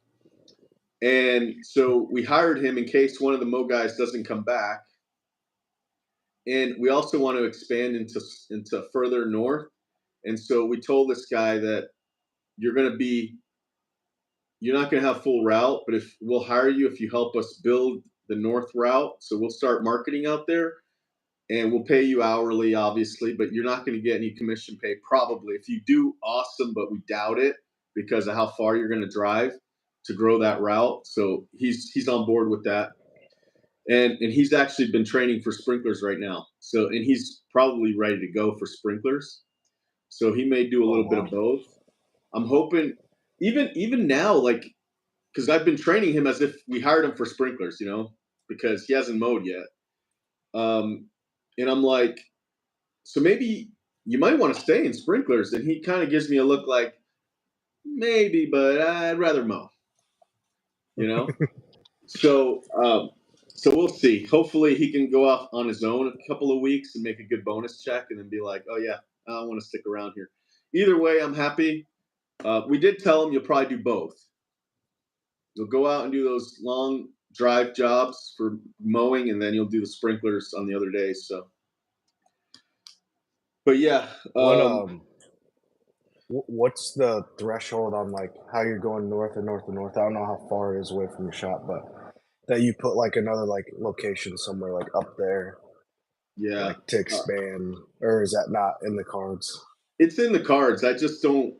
and so we hired him in case one of the Mo guys doesn't come back. And we also want to expand into further north. And so we told this guy that you're going to be you're not going to have full route, but if we'll hire you if you help us build the north route. So we'll start marketing out there and we'll pay you hourly, obviously, but you're not going to get any commission pay probably. If you do, awesome, but we doubt it because of how far you're going to drive to grow that route. So he's on board with that. And he's actually been training for sprinklers right now. So and he's probably ready to go for sprinklers. So he may do a Oh, little bit of wow. both. I'm hoping even now, like because I've been training him as if we hired him for sprinklers, because he hasn't mowed yet. Um, and I'm like, so maybe you might want to stay in sprinklers. And he kind of gives me a look like, maybe, but I'd rather mow, you know? So, so we'll see. Hopefully he can go off on his own a couple of weeks and make a good bonus check and then be like, oh yeah, I want to stick around here. Either way, I'm happy. We did tell him you'll probably do both. You'll go out and do those long drive jobs for mowing, and then you'll do the sprinklers on the other days. So, but yeah, What, what's the threshold on, like, how you're going north and north and north? I don't know how far it is away from your shop, but that you put, like, another, like, location somewhere, like, up there, yeah, like, to uh, expand, or is that not in the cards? it's in the cards. I just don't,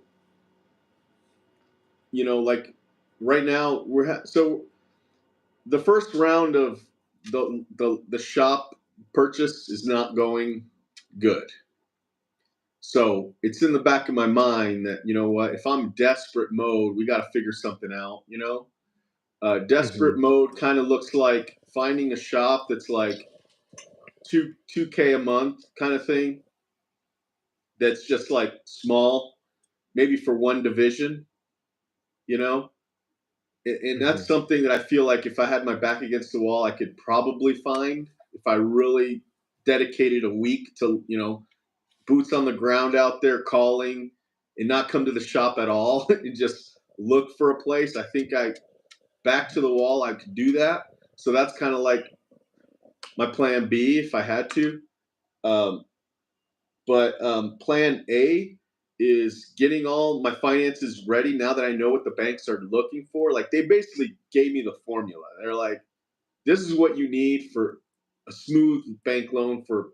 like right now so the first round of the shop purchase is not going good. So it's in the back of my mind that what if I'm desperate mode, we got to figure something out. Desperate Mhm. mode kind of looks like finding a shop that's like 2K a month kind of thing. That's just like small, maybe for one division, you know. And Hmm. that's something that I feel like if I had my back against the wall, I could probably find if I really dedicated a week to, boots on the ground out there calling and not come to the shop at all and just look for a place. I think I back to the wall, I could do that. So that's kind of like my plan B if I had to. Um, but plan A is getting all my finances ready now that I know what the banks are looking for. Like they basically gave me the formula. They're like, this is what you need for a smooth bank loan for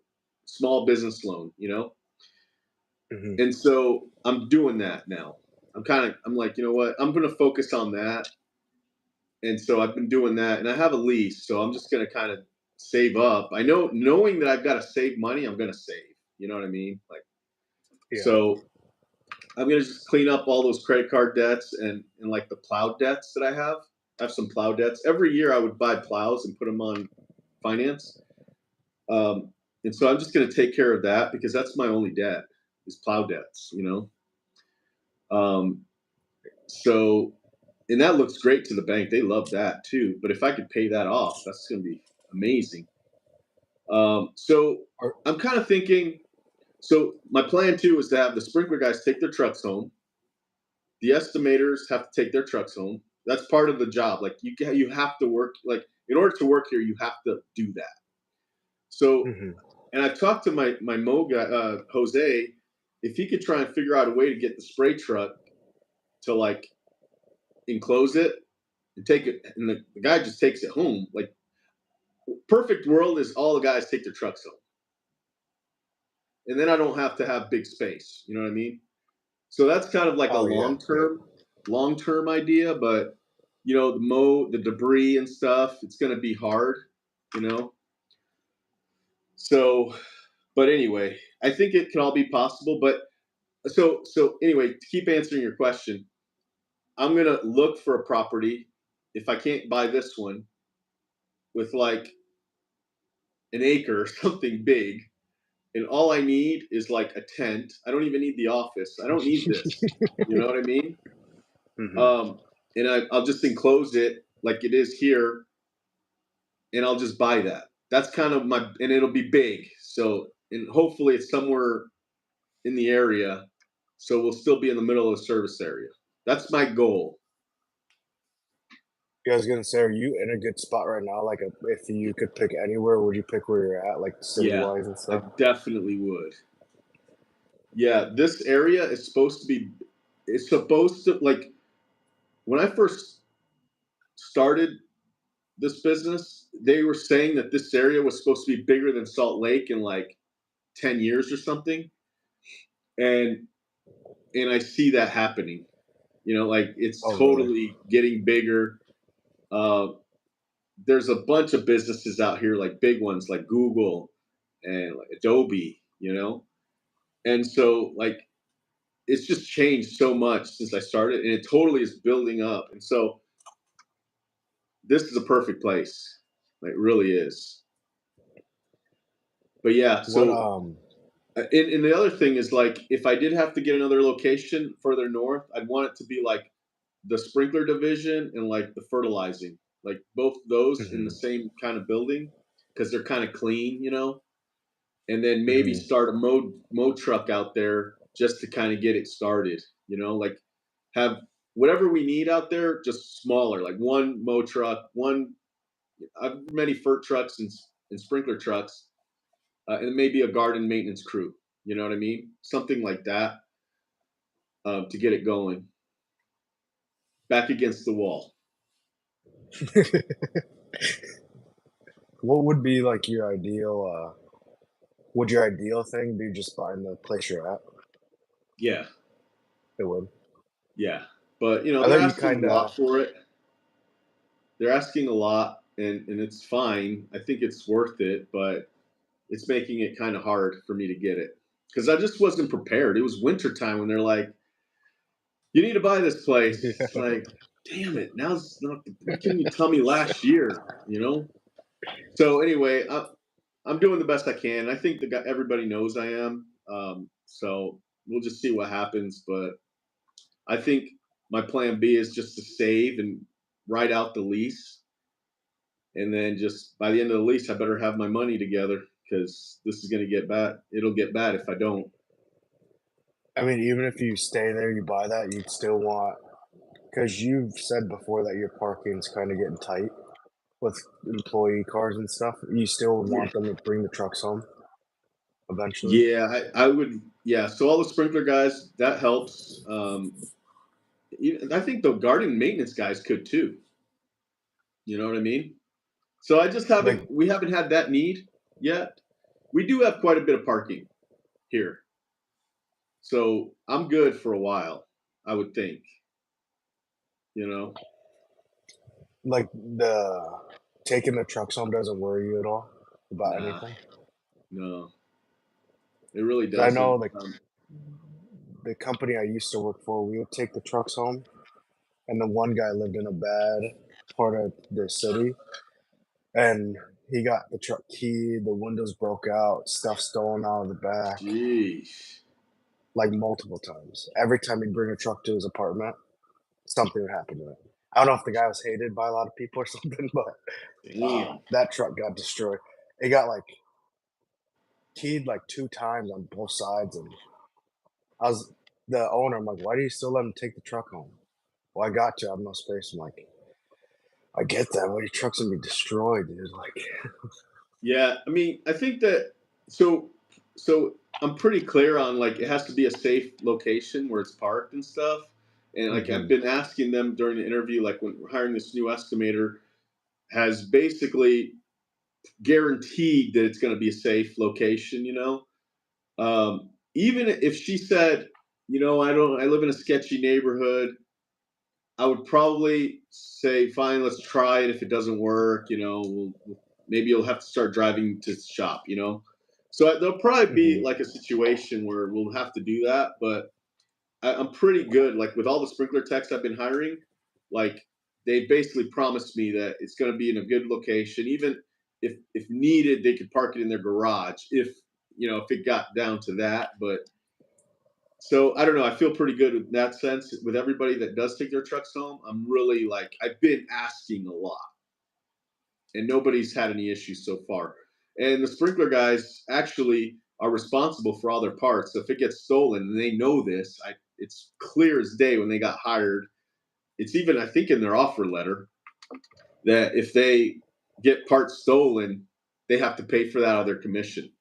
small business loan. Hmm. And so I'm doing that now. I'm like, you know what? I'm going to focus on that. And so I've been doing that and I have a lease. So I'm just going to kind of save up. I know, knowing that I've got to save money, I'm going to save. You know what I mean? Like, Yeah. so I'm going to just clean up all those credit card debts and like the plow debts that I have. I have some plow debts. Every year I would buy plows and put them on finance. Um, and so I'm just going to take care of that because that's my only debt is plow debts. Um, so, and that looks great to the bank. They love that too. But if I could pay that off, that's going to be amazing. So Or, I'm kind of thinking. So my plan too is to have the sprinkler guys take their trucks home. The estimators have to take their trucks home. That's part of the job. Like you have to work. Like in order to work here, you have to do that. So, hmm. and I've talked to my Mo guy, Jose, if he could try and figure out a way to get the spray truck to like enclose it and take it, and the guy just takes it home. Like perfect world is all the guys take their trucks home, and then I don't have to have big space. You know what I mean? So that's kind of like a Oh yeah. Yep. long term idea, but the debris and stuff, it's going to be hard, you know. So, but anyway, I think it can all be possible. But so anyway, to keep answering your question, I'm gonna look for a property if I can't buy this one with like an acre or something big, and all I need is like a tent. I don't even need the office. I don't need this. You know what I mean? Hmm. Um, and I'll just enclose it like it is here, and I'll just buy that. That's kind of and it'll be big. So, and hopefully it's somewhere in the area, so we'll still be in the middle of the service area. That's my goal. Yeah, I was gonna say, are you in a good spot right now? Like, if you could pick anywhere, would you pick where you're at, like city Yeah, wise and I stuff? definitely would. Yeah, this area is supposed to be. It's supposed to like when I first started this business, they were saying that this area was supposed to be bigger than Salt Lake in like 10 years or something, and I see that happening. Like it's Oh, really? totally getting bigger. Uh, there's a bunch of businesses out here, like big ones like Google and like Adobe. And so like it's just changed so much since I started, and it totally is building up. And so this is a perfect place. Like, it really is. But yeah, What so and the other thing is like if I did have to get another location further north, I'd want it to be like the sprinkler division and like the fertilizing, like both those in the Mhm, same kind of building because they're kind of clean. And then maybe mhm. start a mow truck out there just to kind of get it started. Like have whatever we need out there, just smaller, like one mow truck, one many fert trucks and sprinkler trucks, and maybe a garden maintenance crew. You know what I mean? Something like that to get it going. Back against the wall. What would be, like, your ideal, would your ideal thing be just buying the place you're at? Yeah, It would. yeah. But I they're thought you asking a kinda lot for it. They're asking a lot, and it's fine. I think it's worth it, but it's making it kind of hard for me to get it because I just wasn't prepared. It was wintertime when they're like, "You need to buy this place." It's Yeah. like, damn it! Now's not. Why couldn't you tell me last year? So anyway, I'm doing the best I can. I think everybody knows I am. So we'll just see what happens. But I think my plan B is just to save and write out the lease, and then just by the end of the lease, I better have my money together because this is going to get bad. It'll get bad if I don't. I mean, even if you stay there, you buy that, you'd still want because you've said before that your parking's kinda getting tight with employee cars and stuff. You still would Yeah, want them to bring the trucks home eventually? yeah, I would. Yeah, so all the sprinkler guys that helps. I think the garden maintenance guys could too. You know what I mean? So I just Like haven't. We haven't had that need yet. We do have quite a bit of parking here, so I'm good for a while. I would think. You know? the taking the trucks home doesn't worry you at all about Nah, anything? no, it really 'Cause I know, doesn't. like, the company I used to work for, we would take the trucks home, and the one guy lived in a bad part of the city, and he got the truck keyed, the windows broke out, stuff stolen out of the back, Jeez, like, multiple times. Every time he'd bring a truck to his apartment, something would happen to it. I don't know if the guy was hated by a lot of people or something, but, damn. that truck got destroyed. It got, like, keyed, like, 2 times on both sides, and I was the owner, I'm like, "Why do you still let him take the truck home?" "Well, I got to, I have no space." I'm like, "I get that, but your truck's gonna be destroyed, dude." Like, Yeah, I mean, I think that so so I'm pretty clear on like it has to be a safe location where it's parked and stuff. And like I've mhm, been asking them during the interview, like when we're hiring this new estimator, has basically guaranteed that it's going to be a safe location. Even if she said, I live in a sketchy neighborhood, I would probably say, fine, let's try it. If it doesn't work, maybe you'll have to start driving to shop. So there'll probably be mhm. like a situation where we'll have to do that. But I'm pretty good. Like with all the sprinkler techs I've been hiring, like they basically promised me that it's going to be in a good location. Even if needed, they could park it in their garage if it got down to that. But so I don't know. I feel pretty good in that sense. With everybody that does take their trucks home, I'm really like I've been asking a lot, and nobody's had any issues so far. And the sprinkler guys actually are responsible for all their parts. So if it gets stolen, and they know this, it's clear as day when they got hired. It's even I think in their offer letter that if they get parts stolen, they have to pay for that out of their commission.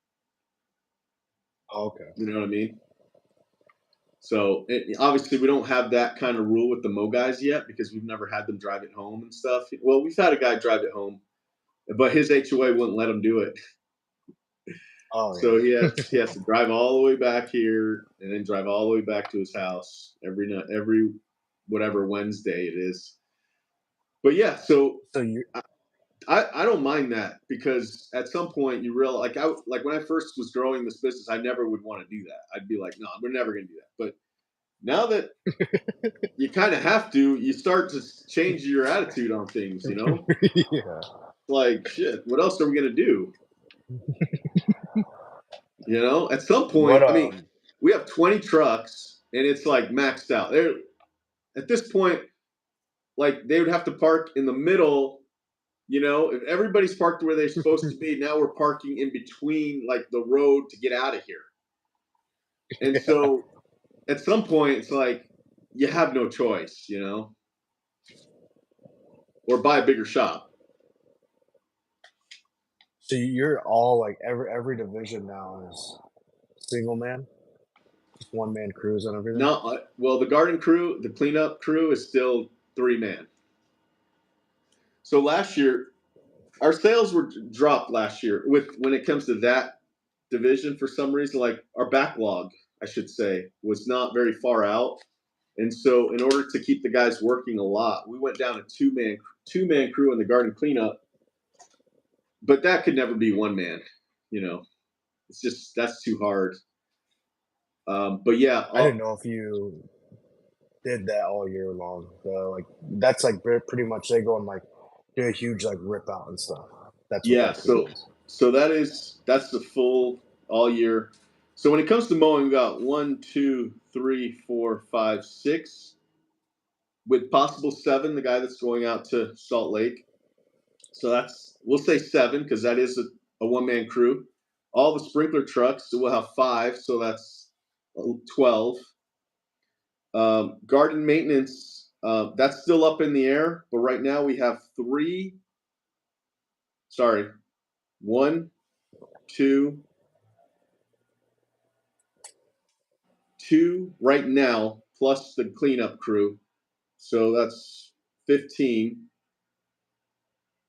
Okay. You know what I mean? So obviously, we don't have that kind of rule with the Mo guys yet because we've never had them drive it home and stuff. Well, we've had a guy drive it home, but his HOA wouldn't let him do it. Oh, So he yeah. has to drive all the way back here and then drive all the way back to his house every night, every whatever Wednesday it is. But yeah, so So you I don't mind that because at some point you realize like when I first was growing this business, I never would want to do that. I'd be like, no, we're never gonna do that. But now that you kind of have to. You start to change your attitude on things. yeah. Like shit. What else are we gonna do? At some What, point, I mean, we have 20 trucks and it's like maxed out. They're at this point, like they would have to park in the middle. If everybody's parked where they're supposed to be, now we're parking in between like the road to get out of here. And yeah. so at some point, it's like you have no choice, or buy a bigger shop. So you're all, like, every division now is single man? Just one man crews and everything? No, well, the garden crew, the cleanup crew is still 3 man. So last year, our sales were dropped last year with when it comes to that division for some reason. Like our backlog, I should say, was not very far out, and so in order to keep the guys working a lot, we went down a two man crew in the garden cleanup. But that could never be one man. You know, it's just that's too hard. But yeah, I didn't know if you did that all year long, so, like, that's, like, pretty much they go and, like, do a huge, like, rip out and stuff. That's what Yeah, that fee so is. that's the full all year. So when it comes to mowing, we got one, two, three, four, five, six, with possible seven. The guy that's going out to Salt Lake. So that's we'll say seven because that is a one man crew. All the sprinkler trucks, so we'll have five. So that's 12. Garden maintenance, that's still up in the air, but right now we have three. Sorry, one, two, two right now, plus the cleanup crew. So that's 15.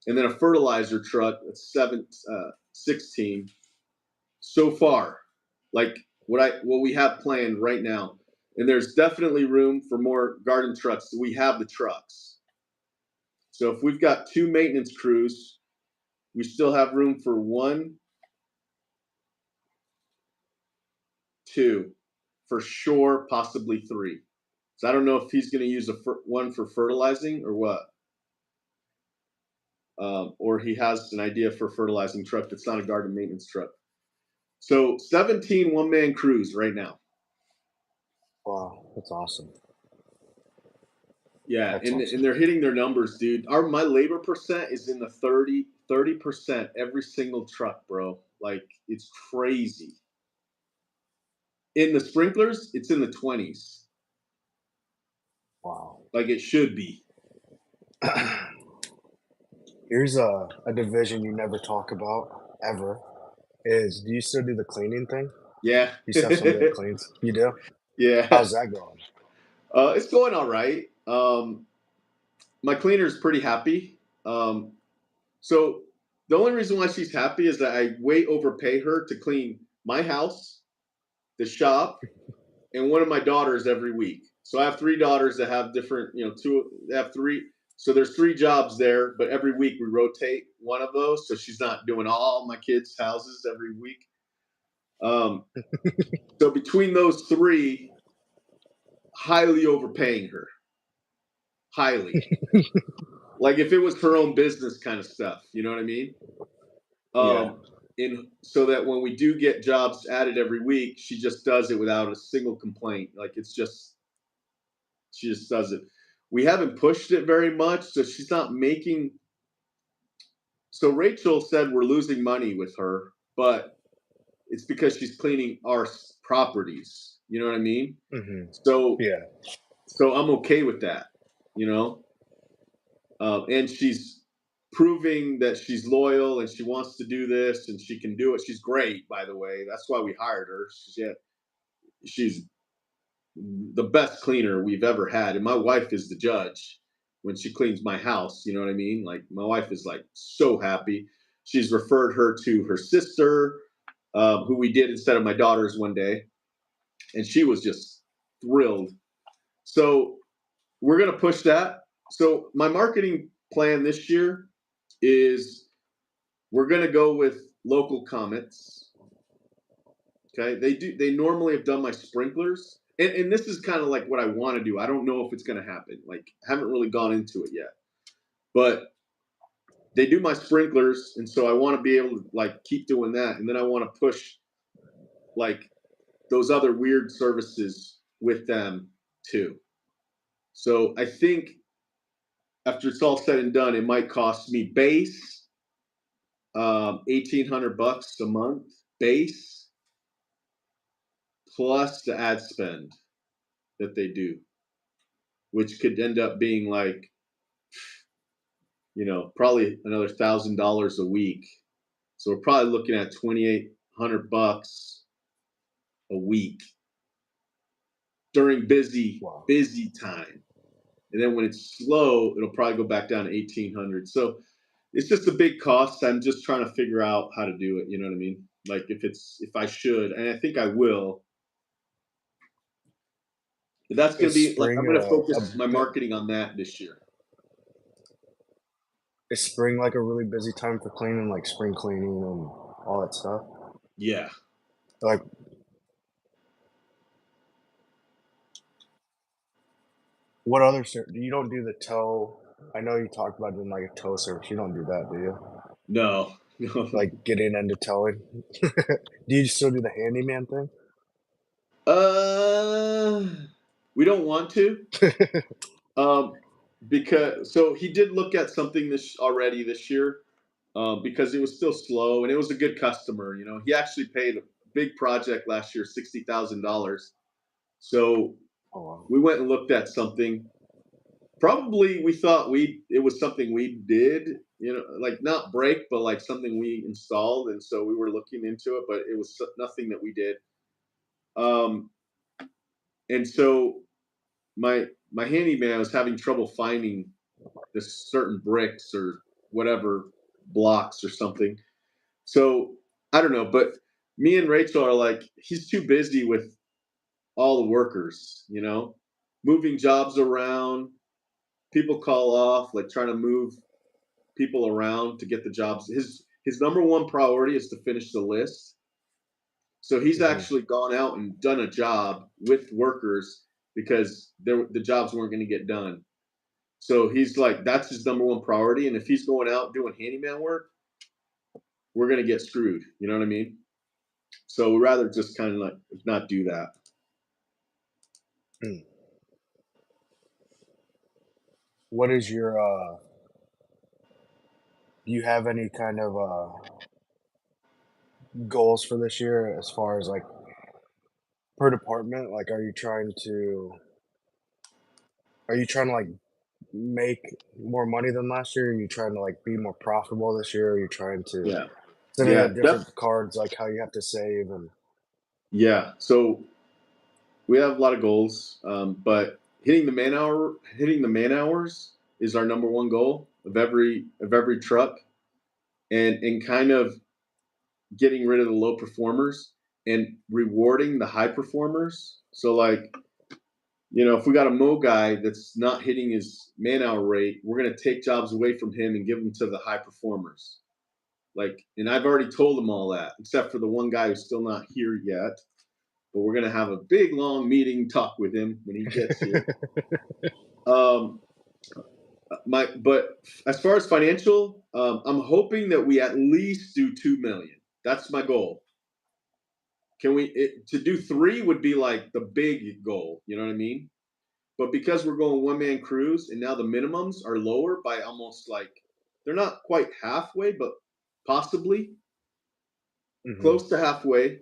And then a fertilizer truck, that's 16 so far. Like what we have planned right now. And there's definitely room for more garden trucks. We have the trucks. So if we've got two maintenance crews, we still have room for one, two, for sure, possibly three. So I don't know if he's going to use one for fertilizing or what, or he has an idea for a fertilizing truck that's not a garden maintenance truck. So 17 one-man crews right now. Wow, that's awesome. Yeah, That's and awesome. they're hitting their numbers, dude. My labor percent is in the 30% every single truck, bro. Like it's crazy. In the sprinklers, it's in the 20s. Wow. Like it should be. Here's a division you never talk about ever. Is do you still do the cleaning thing? Yeah. You still have somebody that cleans? You do? Yeah. How's that going? It's going all right. My cleaner's pretty happy. So the only reason why she's happy is that I way overpay her to clean my house, the shop, and one of my daughters every week. So I have three daughters that have different, two, they have three. So there's three jobs there, but every week we rotate one of those. So she's not doing all my kids' houses every week. Um, so between those three, highly overpaying her, highly. Like if it was her own business kind of stuff, you know what I mean? Yeah. In so that when we do get jobs added every week, she just does it without a single complaint. Like it's just she just does it. We haven't pushed it very much, so she's not making. So Rachel said we're losing money with her, but it's because she's cleaning our properties. You know what I mean? Mhm. So Yeah. so I'm okay with that. You know, and she's proving that she's loyal and she wants to do this and she can do it. She's great, by the way. That's why we hired her. She's the best cleaner we've ever had, and my wife is the judge when she cleans my house. You know what I mean? Like my wife is like so happy. She's referred her to her sister, who we did instead of my daughters one day, and she was just thrilled. So we're gonna push that. So my marketing plan this year is we're gonna go with local comments. Okay, they normally have done my sprinklers, and this is kind of like what I want to do. I don't know if it's gonna happen. Like I haven't really gone into it yet, but they do my sprinklers, and so I want to be able to like keep doing that, and then I want to push like those other weird services with them too. So I think after it's all said and done, it might cost me base $1,800 a month base plus the ad spend that they do, which could end up being like, probably another $1,000 a week. So we're probably looking at $2,800 a week during Wow. busy time. And then when it's slow, it'll probably go back down to 1,800. So it's just a big cost. I'm just trying to figure out how to do it. You know what I mean? Like if I should, and I think I will. But that's gonna Is be like I'm spring gonna a focus my bit marketing on that this year. is spring like a really busy time for cleaning, like spring cleaning and all that stuff? Yeah. Like, what other you don't do the toe? I know you talked about doing like a toe service. You don't do that, do you? No, no. like getting into towing? Do you still do the handyman thing? Uh, we don't want to. Um, because so he did look at something this year, because it was still slow and it was a good customer. You know, he actually paid a big project last year, $60,000. So Oh, wow. we went and looked at something. Probably we thought it was something we did, you know, like not break, but like something we installed, and so we were looking into it, but it was nothing that we did. Um, and so my handyman was having trouble finding this certain bricks or whatever blocks or something. So I don't know, but me and Rachel are like, he's too busy with all the workers, you know, moving jobs around. People call off, like trying to move people around to get the jobs. His number one priority is to finish the list. So he's Mhm. actually gone out and done a job with workers because the jobs weren't going to get done. So he's like, that's his number one priority. And if he's going out doing handyman work, we're going to get screwed. You know what I mean? So we'd rather just kind of like not do that. Mm. What is your, do you have any kind of, goals for this year as far as, like, per department? Like, are you trying to, like, make more money than last year? Are you trying to, like, be more profitable this year? Are you trying to Yeah. is any of Yeah. the different cards, like, how you have to save and Yeah. So we have a lot of goals, but hitting the man hours is our number one goal of every truck, and kind of getting rid of the low performers and rewarding the high performers. So like, you know, if we got a Mo guy that's not hitting his man hour rate, we're gonna take jobs away from him and give them to the high performers. Like, and I've already told them all that, except for the one guy who's still not here yet. But we're gonna have a big long meeting talk with him when he gets here. Um, but as far as financial, I'm hoping that we at least do 2 million. That's my goal. Can we to do three would be like the big goal. You know what I mean? But because we're going one man crews and now the minimums are lower by almost like they're not quite halfway, but possibly Mhm. close to halfway.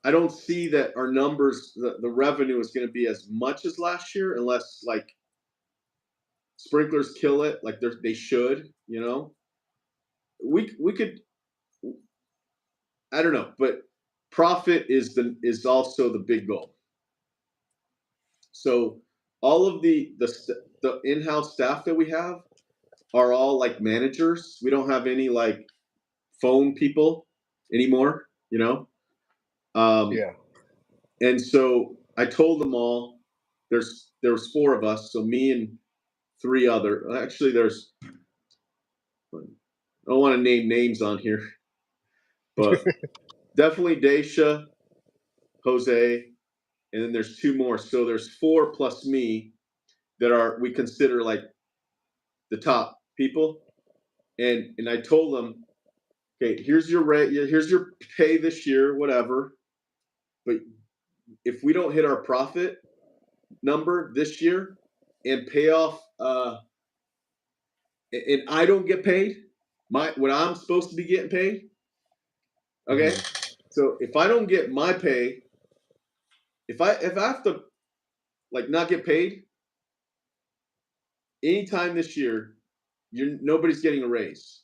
I don't see that our numbers, the revenue is going to be as much as last year unless like sprinklers kill it like they should, you know. We could, I don't know, but profit is also the big goal. So all of the in-house staff that we have are all like managers. We don't have any like phone people anymore, you know. Um, Yeah. and so I told them all. There was four of us, so me and three other. Actually, I don't want to name names on here, but definitely Daisha, Jose, and then there's two more. So there's four plus me that are we consider like the top people. And I told them, okay, here's your rate, here's your pay this year, whatever. But if we don't hit our profit number this year and pay off, and I don't get paid, my what I'm supposed to be getting paid, okay. Mhm. So if I don't get my pay, if I have to like not get paid anytime this year, nobody's getting a raise.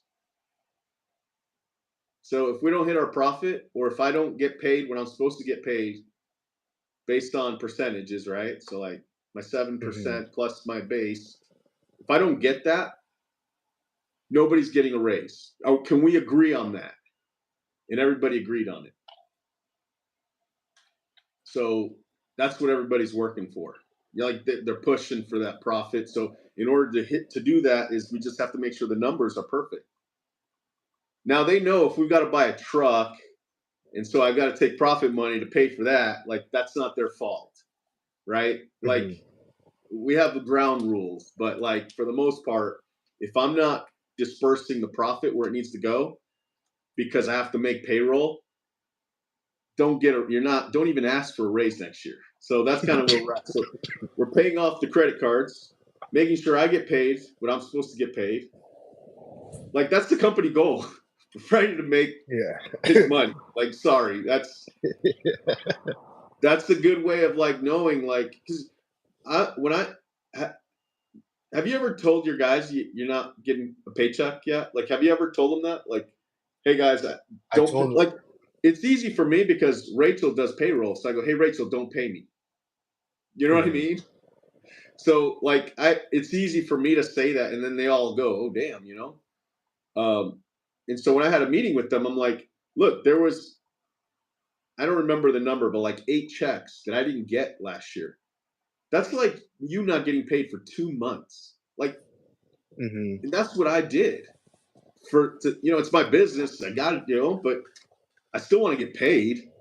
So if we don't hit our profit, or if I don't get paid when I'm supposed to get paid based on percentages, right? So like my seven Mhm. percent plus my base, if I don't get that, nobody's getting a raise. Oh, can we agree on that? And everybody agreed on it. So that's what everybody's working for. You know, like they're pushing for that profit. So in order to do that, is we just have to make sure the numbers are perfect. Now they know if we've got to buy a truck, and so I've got to take profit money to pay for that. Like that's not their fault, right? Like Mhm. we have the ground rules, but like for the most part, if I'm not dispersing the profit where it needs to go because I have to make payroll, don't even ask for a raise next year. So that's kind of where we're at. So we're paying off the credit cards, making sure I get paid what I'm supposed to get paid. Like that's the company goal. We're trying to make his Yeah. money. Like, sorry, that's a good way of like knowing, like, because when I have you ever told your guys you're not getting a paycheck yet? Like, have you ever told them that? Like, hey guys, I don't told like. It's easy for me because Rachel does payroll, so I go, hey Rachel, don't pay me. You know what I mhm. mean? So like, it's easy for me to say that, and then they all go, oh damn, you know. And so when I had a meeting with them, I'm like, look, there was I don't remember the number, but like 8 checks that I didn't get last year. That's like you not getting paid for 2 months. Like, Mhm. and that's what I did it's my business. I got it, but I still want to get paid.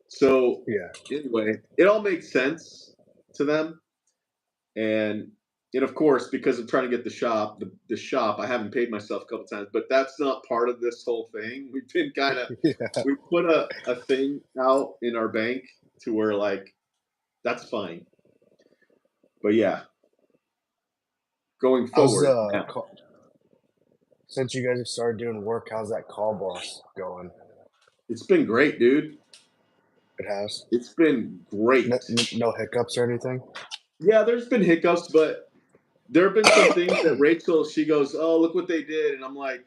So Yeah. anyway, it all makes sense to them. And of course, because I'm trying to get the shop, I haven't paid myself a couple times, but that's not part of this whole thing. We've been kind of Yeah. we put a thing out in our bank to where like that's fine. But yeah, going How's forward now, since you guys have started doing work, how's that call boss going? it's been great, dude. It has It's been great. no hiccups or anything. Yeah, there's been hiccups, but there have been some things that Rachel, she goes, "Oh, look what they did," and I'm like,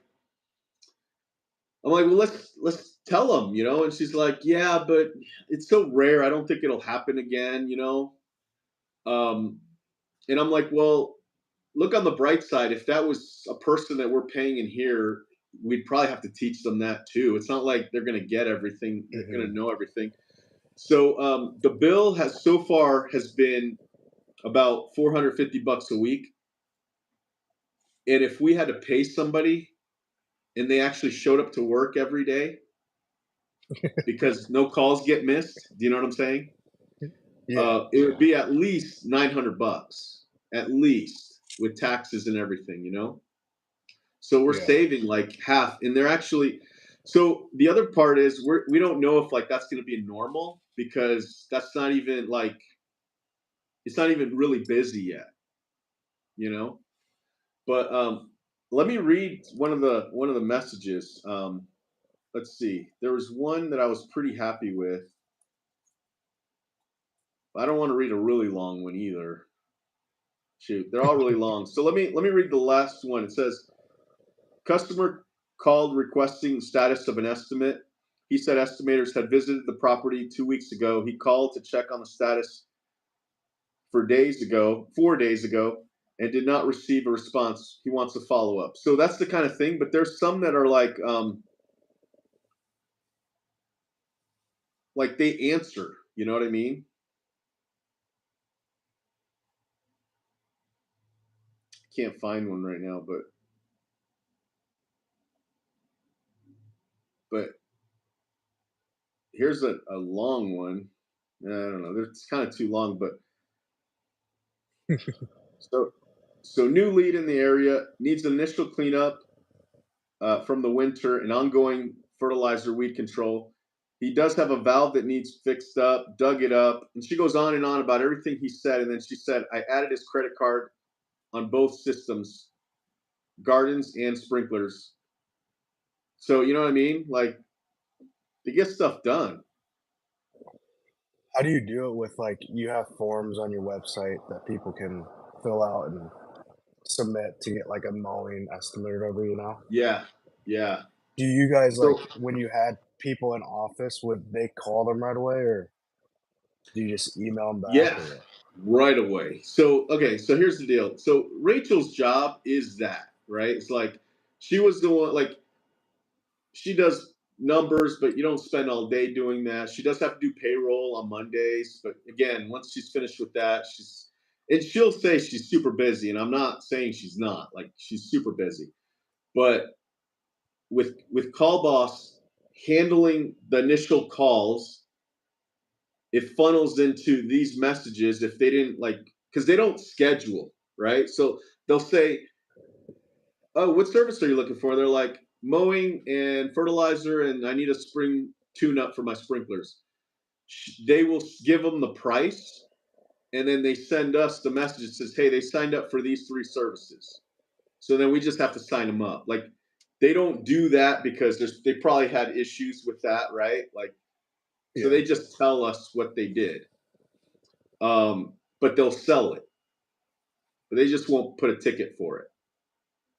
well, let's tell them, and she's like, "Yeah, but it's so rare. I don't think it'll happen again." Um, and I'm like, well, look on the bright side. If that was a person that we're paying in here, we'd probably have to teach them that too. It's not like they're going to get everything. They're going to Mhm. know everything. So the bill has so far has been about $450 a week. And if we had to pay somebody and they actually showed up to work every day because no calls get missed, do you know what I'm saying? Yeah. It would be at least $900, at least with taxes and everything. So we're Yeah. saving like half, and they're actually. So the other part is we don't know if like that's going to be normal because that's not even like it's not even really busy yet, you know. But let me read one of the messages. Let's see. There was one that I was pretty happy with. I don't want to read a really long one either. Shoot, they're all really long. So let me read the last one. It says customer called requesting status of an estimate. He said estimators had visited the property 2 weeks ago. He called to check on the status 4 days ago, and did not receive a response. He wants a follow up. So that's the kind of thing. But there's some that are like they answer. You know what I mean? Can't find one right now, but here's a long one. I don't know. It's kind of too long, but so new lead in the area needs initial cleanup from the winter and ongoing fertilizer weed control. He does have a valve that needs fixed up, dug it up. And she goes on and on about everything he said. And then she said, I added his credit card on both systems, gardens and sprinklers. So, you know what I mean? Like, to get stuff done. How do you do it with, like, you have forms on your website that people can fill out and submit to get, like, a mowing estimate or whatever, you know? Yeah. Yeah. Do you guys, like, So, when you had people in office, would they call them right away, or do you just email them back, yeah, or what? right away. So, okay. So, here's the deal. So, Rachel's job is that, right? It's like she was the one, like, she does numbers, but you don't spend all day doing that. She does have to do payroll on Mondays, but again, once she's finished with that, and she'll say she's super busy, and I'm not saying she's not. Like she's super busy, but with Call Boss handling the initial calls, it funnels into these messages if they didn't like because they don't schedule, right? So they'll say oh, what service are you looking for? They're like mowing and fertilizer, and I need a spring tune up for my sprinklers. They will give them the price, and then they send us the message that says, "Hey, they signed up for these three services." So then we just have to sign them up. Like they don't do that because they probably had issues with that, right? Like so Yeah. they just tell us what they did, but they'll sell it. But they just won't put a ticket for it.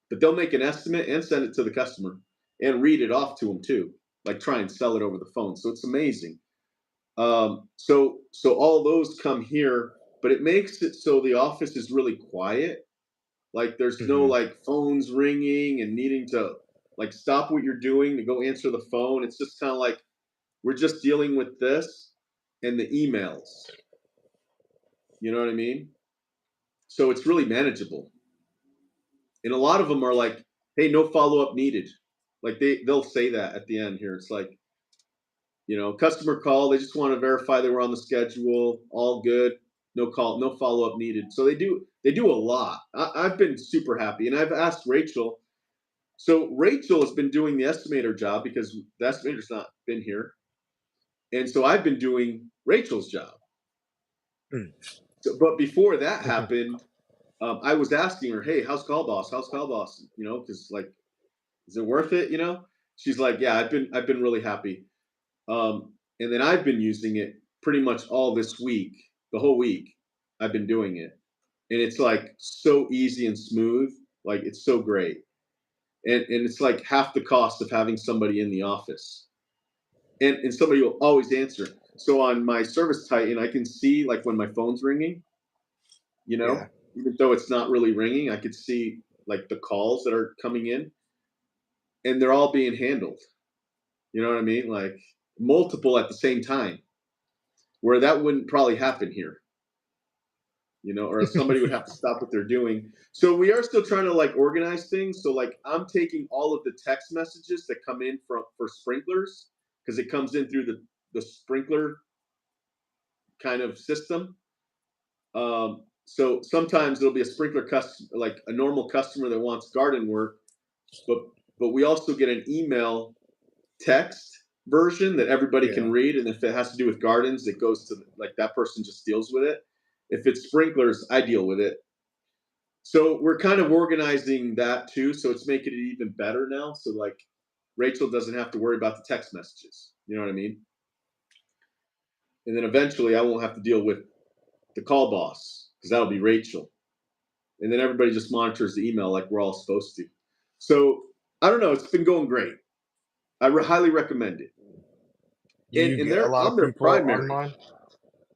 But they'll make an estimate and send it to the customer and read it off to them too, like try and sell it over the phone. So it's amazing. So all those come here, but it makes it so the office is really quiet. Like there's no Mhm. like phones ringing and needing to like stop what you're doing to go answer the phone. It's just kind of like we're just dealing with this and the emails. You know what I mean? So it's really manageable. And a lot of them are like, "Hey, no follow up needed." Like they'll say that at the end here. It's like, customer call. They just want to verify they were on the schedule. All good. No call, no follow up needed. So they do a lot. I've been super happy, and I've asked Rachel. So Rachel has been doing the estimator job because the estimator's not been here, and so I've been doing Rachel's job. Mm. So, but before that happened, I was asking her, "Hey, how's Call Boss? How's Call Boss? Because like, is it worth it? She's like, "Yeah, I've been really happy." And then I've been using it pretty much all this week, the whole week. I've been doing it, and it's like so easy and smooth. Like it's so great, and it's like half the cost of having somebody in the office, and somebody will always answer. So on my Service Titan, I can see like when my phone's ringing, you Yeah. know, even though it's not really ringing, I could see like the calls that are coming in, and they're all being handled. You know what I mean? Like multiple at the same time, where that wouldn't probably happen here. Or somebody would have to stop what they're doing. So we are still trying to like organize things. So like I'm taking all of the text messages that come in for sprinklers because it comes in through the sprinkler kind of system. So sometimes it'll be a sprinkler customer, like a normal customer that wants garden work, but we also get an email text version that everybody can Yeah. read, and if it has to do with gardens, it goes to like that person just deals with it. If it's sprinklers, I deal with it. So we're kind of organizing that too. So it's making it even better now. So like Rachel doesn't have to worry about the text messages. You know what I mean? And then eventually I won't have to deal with the call boss because that'll be Rachel. And then everybody just monitors the email like we're all supposed to. So I don't know. It's been going great. Highly recommend it. Do And you and get a they're lot I'm of their people primary. online?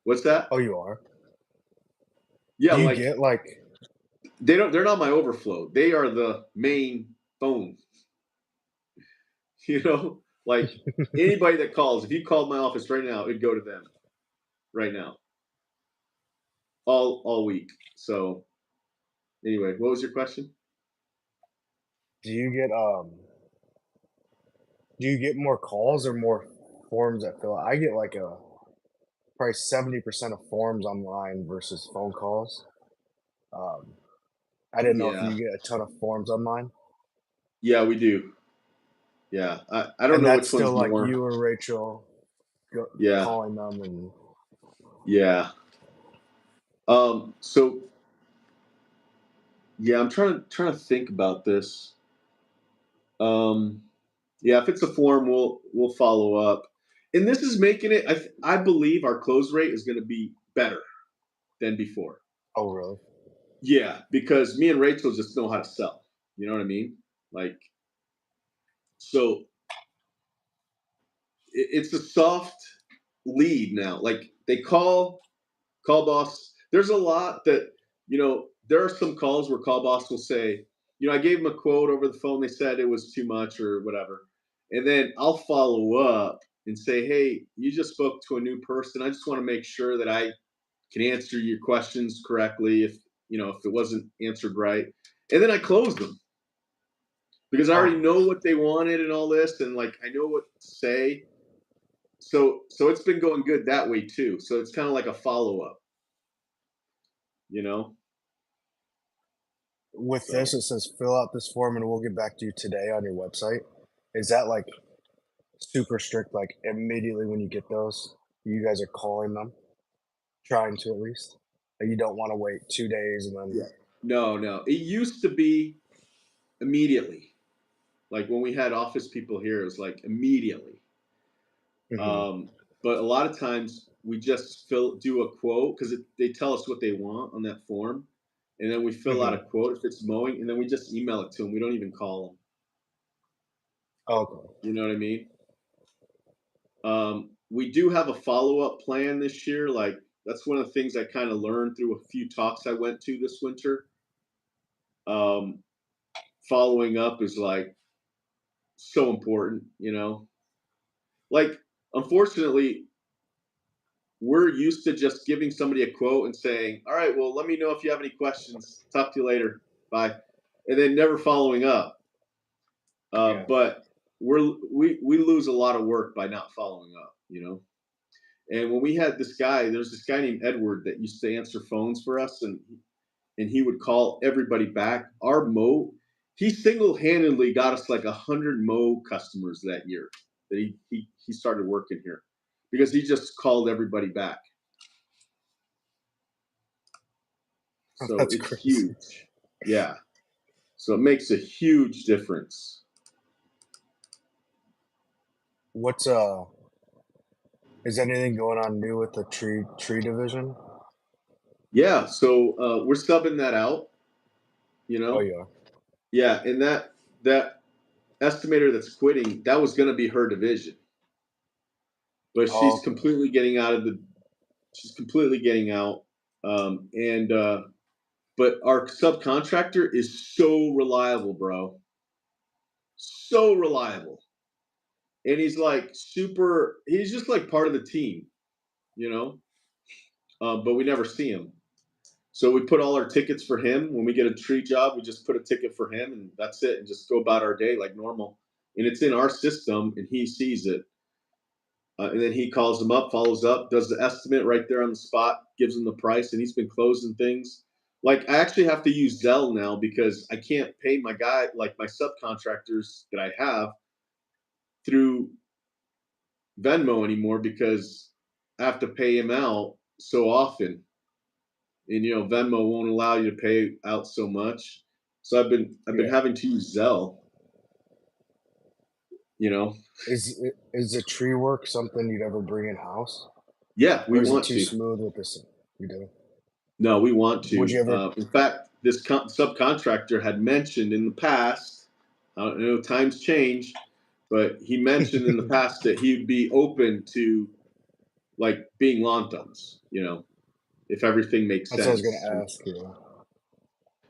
What's that? Oh, you are? Yeah, Do you like get, like they're not my overflow. They are the main phone. Like anybody that calls, if you called my office right now, it'd go to them right now, all week. So anyway, what was your question? do you get, do you get more calls or more forms that fill out? I get, like, a probably 70% of forms online versus phone calls. Um, I didn't know if Yeah, you get a ton of forms online, yeah, we do. Yeah, I don't and know that's which still, one's like, more. you or Rachel Yeah, calling them and yeah. So yeah, I'm trying to think about this. Um, yeah, if it's a form, we'll follow up. And this is making it. I believe our close rate is going to be better than before. oh, really? Yeah, because me and Rachel just know how to sell. You know what I mean? Like, so it's a soft lead now. Like they call boss. There's a lot that there are some calls where call boss will say, I gave them a quote over the phone. They said it was too much or whatever, and then I'll follow up and say, hey, you just spoke to a new person. I just want to make sure that I can answer your questions correctly. If it wasn't answered right, and then I close them because I already Oh, know what they wanted and all this, and like I know what to say. So it's been going good that way too. So it's kind of like a follow up, you know. with So this, it says fill out this form and we'll get back to you today on your website. Is that like super strict? Like immediately when you get those, you guys are calling them, trying to at least. Like, you don't want to wait 2 days and then. yeah, no, no. It used to be immediately. Like when we had office people here, it was like immediately. Mhm, Um, but a lot of times we just do a quote because they tell us what they want on that form, and then we fill out mhm. a quote if it's mowing, and then we just email it to them. We don't even call them. Okay. You know what I mean? We do have a follow up plan this year. Like that's one of the things I kind of learned through a few talks I went to this winter. Um, Following up is like so important. Like unfortunately, we're used to just giving somebody a quote and saying, "All right, well, let me know if you have any questions. Talk to you later. Bye," and then never following up. Yeah. But we lose a lot of work by not following up. And when we had this guy, there's this guy named Edward that used to answer phones for us, and he would call everybody back. He single handedly got us like 100 Mo customers that year that he started working here because he just called everybody back. So That's it's crazy. huge. Yeah. So it makes a huge difference. What's is anything going on new with the tree division? Yeah. So we're subbing that out, you Oh know? yeah. Yeah. And that estimator that's quitting, that was going to be her division, but Oh, she's okay. completely getting out of the, she's completely getting out. But our subcontractor is so reliable, bro. So reliable. And he's like he's just like part of the team, you know? But we never see him. So we put all our tickets for him. When we get a tree job, we just put a ticket for him and that's it and just go about our day like normal. And it's in our system and he sees it. And then he calls them up, follows up, does the estimate right there on the spot, gives them the price, and he's been closing things. Like I actually have to use Zelle now because I can't pay my guy like my subcontractors that I have through Venmo anymore because I have to pay him out so often. And Venmo won't allow you to pay out so much. So I've been Yeah. having to use Zelle, you know. Is the tree work something you'd ever bring in house, Yeah, we or is it want too to. smooth with this? You do. No, we want Would you to. ever? In fact, this subcontractor had mentioned in the past, I don't know, times change, but he mentioned in the past that he'd be open to like being lawn thumbs, if everything makes That's what I was sense. gonna ask you.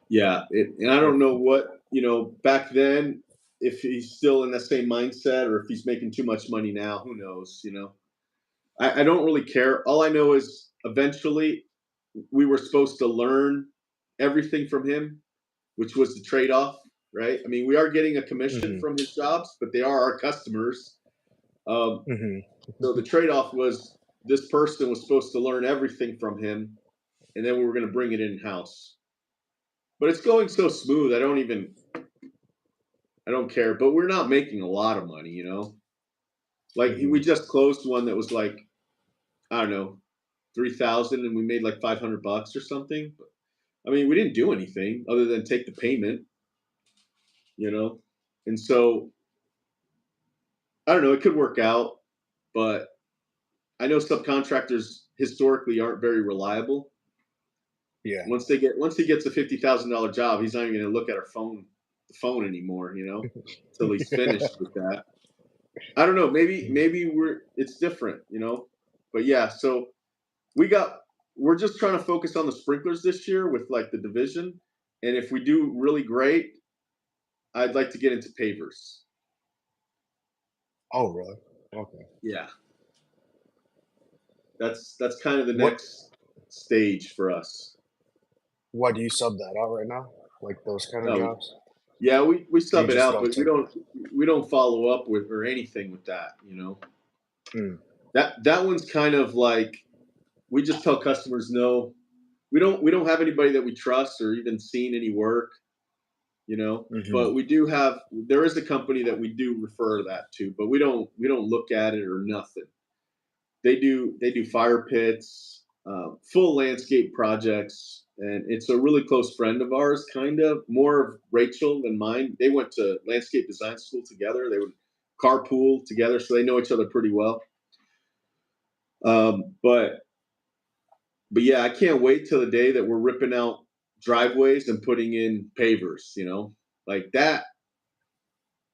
Yeah. And I If don't know what, back then, if he's still in the same mindset or if he's making too much money now, who knows. I don't really care. All I know is eventually we were supposed to learn everything from him, which was the trade off, right? I mean, we are getting a commission Mhm, from his jobs, but they are our customers. Um, mhm. so the trade off was this person was supposed to learn everything from him, and then we were going to bring it in house. But it's going so smooth. I don't care. But we're not making a lot of money. Like we Mhm. just closed one that was like I don't know 3,000, and we made like $500 or something. I mean, we didn't do anything other than take the payment, you know? And so I don't know, it could work out, but I know subcontractors historically aren't very reliable. Yeah. Once he gets a $50,000 job, he's not even going to look at the phone anymore, until he's finished with that. I don't know, maybe it's different. But yeah, so we got we're just trying to focus on the sprinklers this year with like the division, and if we do really great, I'd like to get into pavers. Oh, really? Okay. Yeah, that's kind of the What next stage for us. why do you sub that out right now? Like those kind of No, jobs? yeah, we Or you sub it just out, don't but we take don't it? we don't follow up with or anything with that. Mm, That one's kind of like we just tell customers no. We don't have anybody that we trust or even seen any work. you know. Hmm. But there is a company that we do refer that to, but we don't look at it or nothing. They do fire pits, full landscape projects, and it's a really close friend of ours, kind of more of Rachel than mine. They went to landscape design school together. They would carpool together, so they know each other pretty well. Um, but but yeah, I can't wait till the day that we're ripping out driveways and putting in pavers. Like that.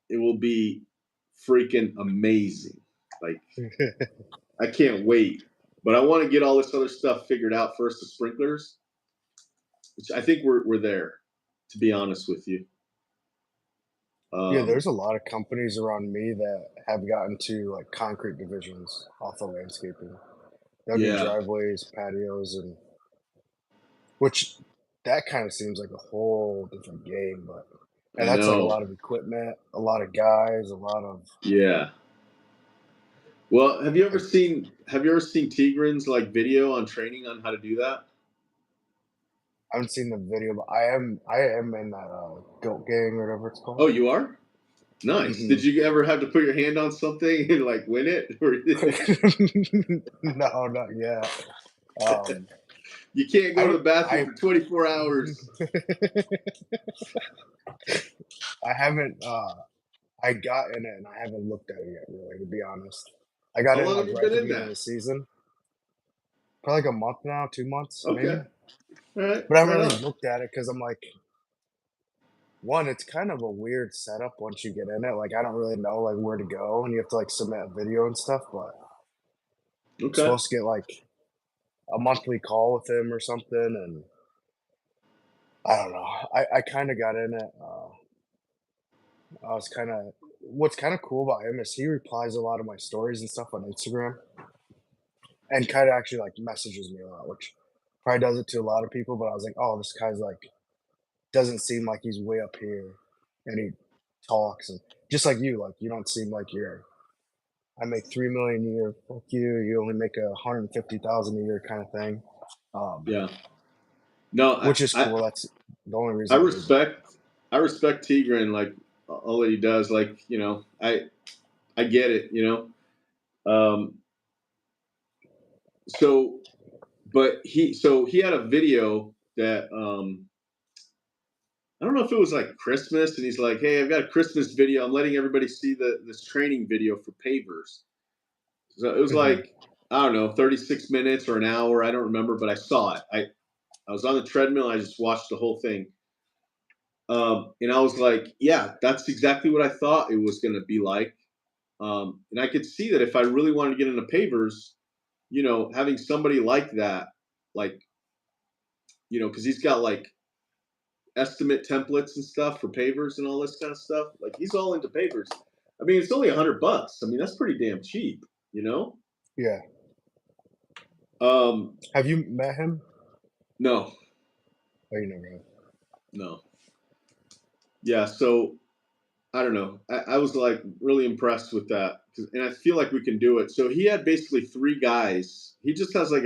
It will be freaking amazing. Like I can't wait. But I want to get all this other stuff figured out first, the sprinklers, which I think we're there, to be honest with you. Yeah, Um, there's a lot of companies around me that have gotten to like concrete divisions off of landscaping. They'll do yeah, driveways, patios, and which that kind of seems like a whole different game, but and I that's like a know. lot of equipment, a lot of guys, a lot of Yeah. Well, like have you ever seen Tigran's like video on training on how to do that? I haven't seen the video, but I am in that goat gang or whatever it's Oh, called. you are? Nice. Hmm. Did you ever have to put your hand on something and like win it? Or No, not yet. Um, you can't go to I the bathroom I for 24 hours. I haven't I got in it and I haven't looked at it yet, really, to be honest. I got How in long have like you right at been the in beginning of that? the season, probably like a month now, 2 months Okay. maybe. All right. But I haven't Right really on. looked at it because I'm like, one, it's kind of a weird setup once you get in it. Like I don't really know like where to go, and you have to like submit a video and stuff. But I'm Okay. supposed to get like a monthly call with him or something, and I don't know. I kind of got in it. I was kind of what's kind of cool about him is he replies a lot of my stories and stuff on Instagram, and kind of actually like messages me a lot, which probably does it to a lot of people. But I was like, oh, this guy's like doesn't seem like he's way up here, and he talks and just like you don't seem like you're. I make 3 million a year. Fuck you. You only make 150,000 a year, kind of thing. Yeah. No, Which is I cool. That's the only I reason I did that. respect Tigran, like all that he does. Like I get it. Um, so he had a video that I don't know if it was like Christmas, and he's like, "Hey, I've got a Christmas video. I'm letting everybody see this training video for pavers." So it was Hmm. like I don't know, 36 minutes or an hour. I don't remember, but I saw it. I was on the treadmill. I just watched the whole thing. And I was like, yeah, that's exactly what I thought it was going to be like. And I could see that if I really wanted to get into pavers, having somebody like that, like, because he's got like estimate templates and stuff for pavers and all this kind of stuff. Like he's all into pavers. I mean, it's only $100. I mean, that's pretty damn cheap, you know? Yeah. Um, Have you met him? no, Oh, you never have. no. Yeah. So I don't know. I was like really impressed with that, and I feel like we can do it. So he had basically three guys. He just has like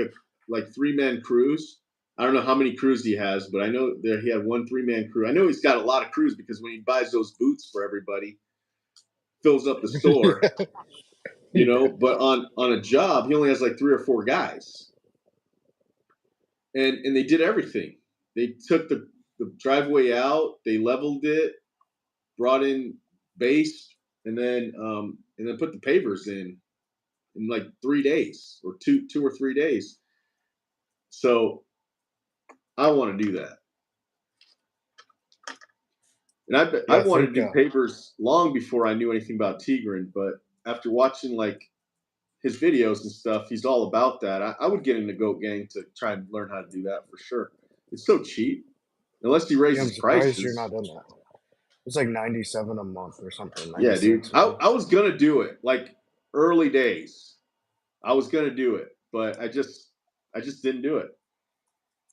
3-man crews. I don't know how many crews he has, but I know that he had one 3-man crew. I know he's got a lot of crews because when he buys those boots for everybody, fills up the store, Yeah. But on a job, he only has like 3 or 4 guys, and they did everything. They took the driveway out, they leveled it, brought in base, and then put the pavers in like 3 days or two or 3 days. So I want to do that, and I Yeah, I wanted think to do pavers long before I knew anything about Tigran. But after watching like his videos and stuff, he's all about that. I would get into Goat Gang to try and learn how to do that for sure. It's so cheap, unless he yeah, I'm raises surprised you're prices. not in that. It's like 97 a month or something, Yeah, dude. 96 I, maybe. I was gonna do it like early days. I was gonna do it, but I just didn't do it.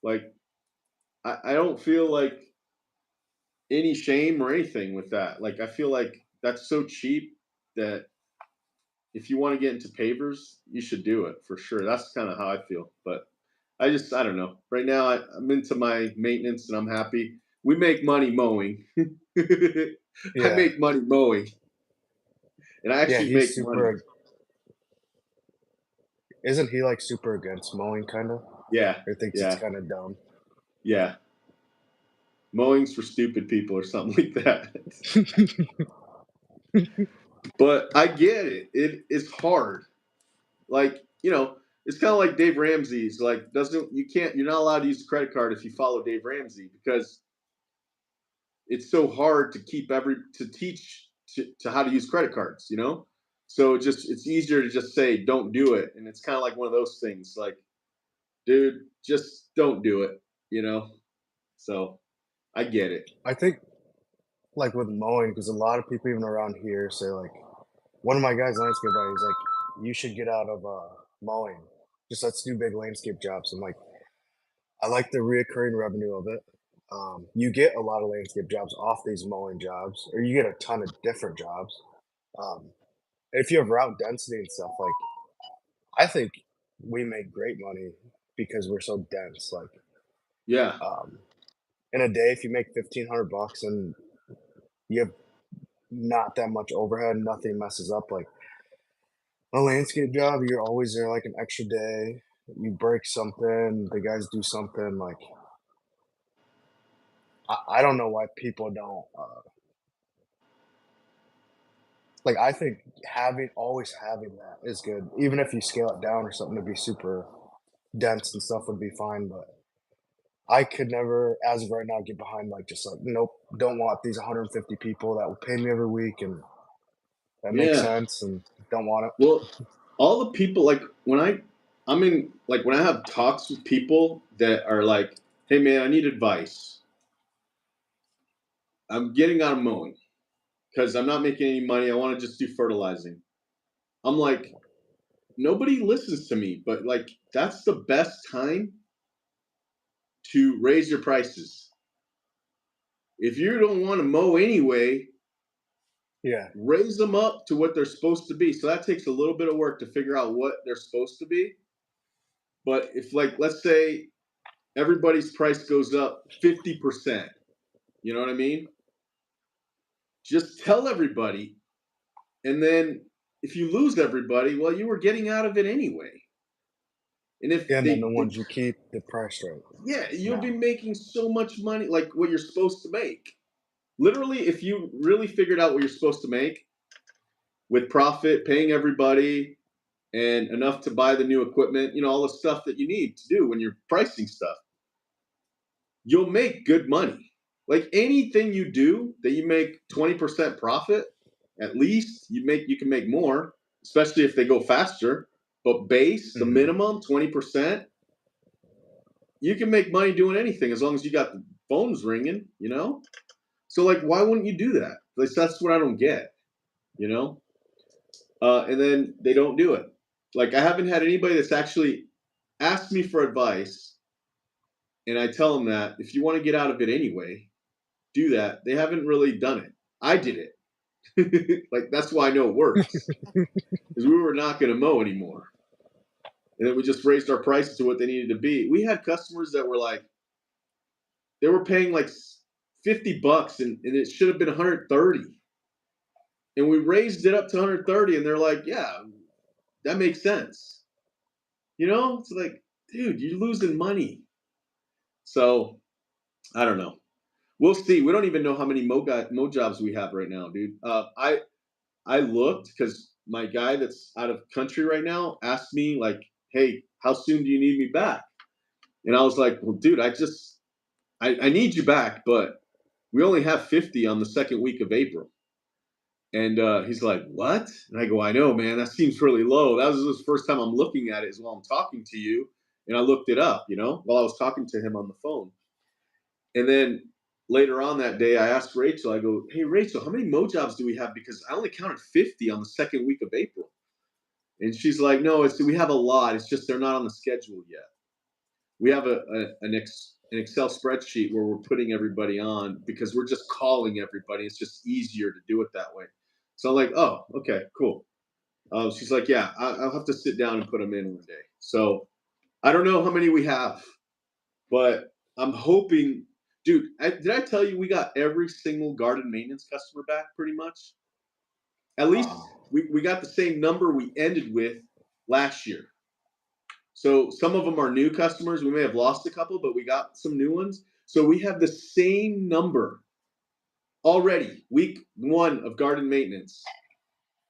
Like I don't feel like any shame or anything with that. Like I feel like that's so cheap that if you want to get into pavers, you should do it for sure. That's kind of how I feel. But I don't know. Right now, I'm into my maintenance and I'm happy. We make money mowing. I Yeah. make money mowing, and I Yeah, actually he's make money. super isn't he, like, super against mowing kinda? Yeah, Or thinks it's yeah, kinda dumb? yeah. Mowing's for stupid people or something like that. But I get it. It is hard. Like, it's kind of like Dave Ramsey's like doesn't you can't you're not allowed to use a credit card if you follow Dave Ramsey because it's so hard to keep to teach to how to use credit cards. So it's easier to just say don't do it, and it's kind of like one of those things like, dude, just don't do it. So I get it. I think, like, with mowing, because a lot of people even around here say, like one of my guys landscape guy, he's like, "You should get out of, mowing. Just let's do big landscape jobs." I'm like, I like the reoccurring revenue of it. You get a lot of landscape jobs off these mowing jobs, or you get a ton of different jobs. Um, if you have route density and stuff, like I think we make great money because we're so dense. Like Yeah, um, in a day, if you make 1,500 bucks and you have not that much overhead, nothing messes up. Like a landscape job, you're always there like an extra day. You break something, the guys do something. Like I don't know why people don't. Like, I think always having that is good, even if you scale it down or something to be super dense and stuff would be fine, but I could never, as of right now, get behind, like, just like, "Nope, don't want these 150 people that will pay me every week," and that makes yeah. sense, and don't want it. Well, all the people like I'm in like when I have talks with people that are like, "Hey man, I need advice. I'm getting out of mowing because I'm not making any money. I want to just do fertilizing." I'm like, nobody listens to me, but like that's the best time to raise your prices. If you don't want to mow anyway, Yeah, raise them up to what they're supposed to be. So that takes a little bit of work to figure out what they're supposed to be. But if like let's say everybody's price goes up 50%, you know what I mean? Just tell everybody. And then if you lose everybody, well, you were getting out of it anyway. And if yeah, and then the they ones you keep, the price right. yeah, you'll No. be making so much money, like what you're supposed to make. Literally, if you really figured out what you're supposed to make with profit, paying everybody, and enough to buy the new equipment, all the stuff that you need to do when you're pricing stuff, you'll make good money. Like anything you do that you make 20% profit, at least you can make more, especially if they go faster. But base the Mhm. minimum 20%, you can make money doing anything as long as you got the phones ringing. So like, why wouldn't you do that? Like, that's what I don't get, you know. And then they don't do it. Like I haven't had anybody that's actually asked me for advice, and I tell them that if you want to get out of it anyway, do that. They haven't really done it. I did it. Like that's why I know it works. Because we were not going to mow anymore. And then we just raised our prices to what they needed to be. We had customers that were like, they were paying like $50 and it should have been 130. And we raised it up to 130 and they're like, yeah, that makes sense. It's like, dude, you're losing money. So I don't know. We'll see. We don't even know how many mo jobs we have right now, dude. I looked because my guy that's out of country right now asked me like, "Hey, how soon do you need me back?" And I was like, "Well, dude, I need you back, but we only have 50 on the second week of April." And he's like, "What?" And I go, "I know, man. That seems really low. That was the first time I'm looking at it is while I'm talking to you." And I looked it up, while I was talking to him on the phone. And then later on that day, I asked Rachel, I go, "Hey, Rachel, how many mojobs do we have? Because I only counted 50 on the second week of April." And she's like, "No, we have a lot. It's just they're not on the schedule yet. We have an Excel spreadsheet where we're putting everybody on because we're just calling everybody. It's just easier to do it that way." So I'm like, "Oh, okay, cool." She's like, "Yeah, I'll have to sit down and put them in one day." So I don't know how many we have, but I'm hoping. Dude, did I tell you we got every single garden maintenance customer back pretty much? At least Wow. we got the same number we ended with last year. So some of them are new customers. We may have lost a couple, but we got some new ones. So we have the same number already, week one of garden maintenance,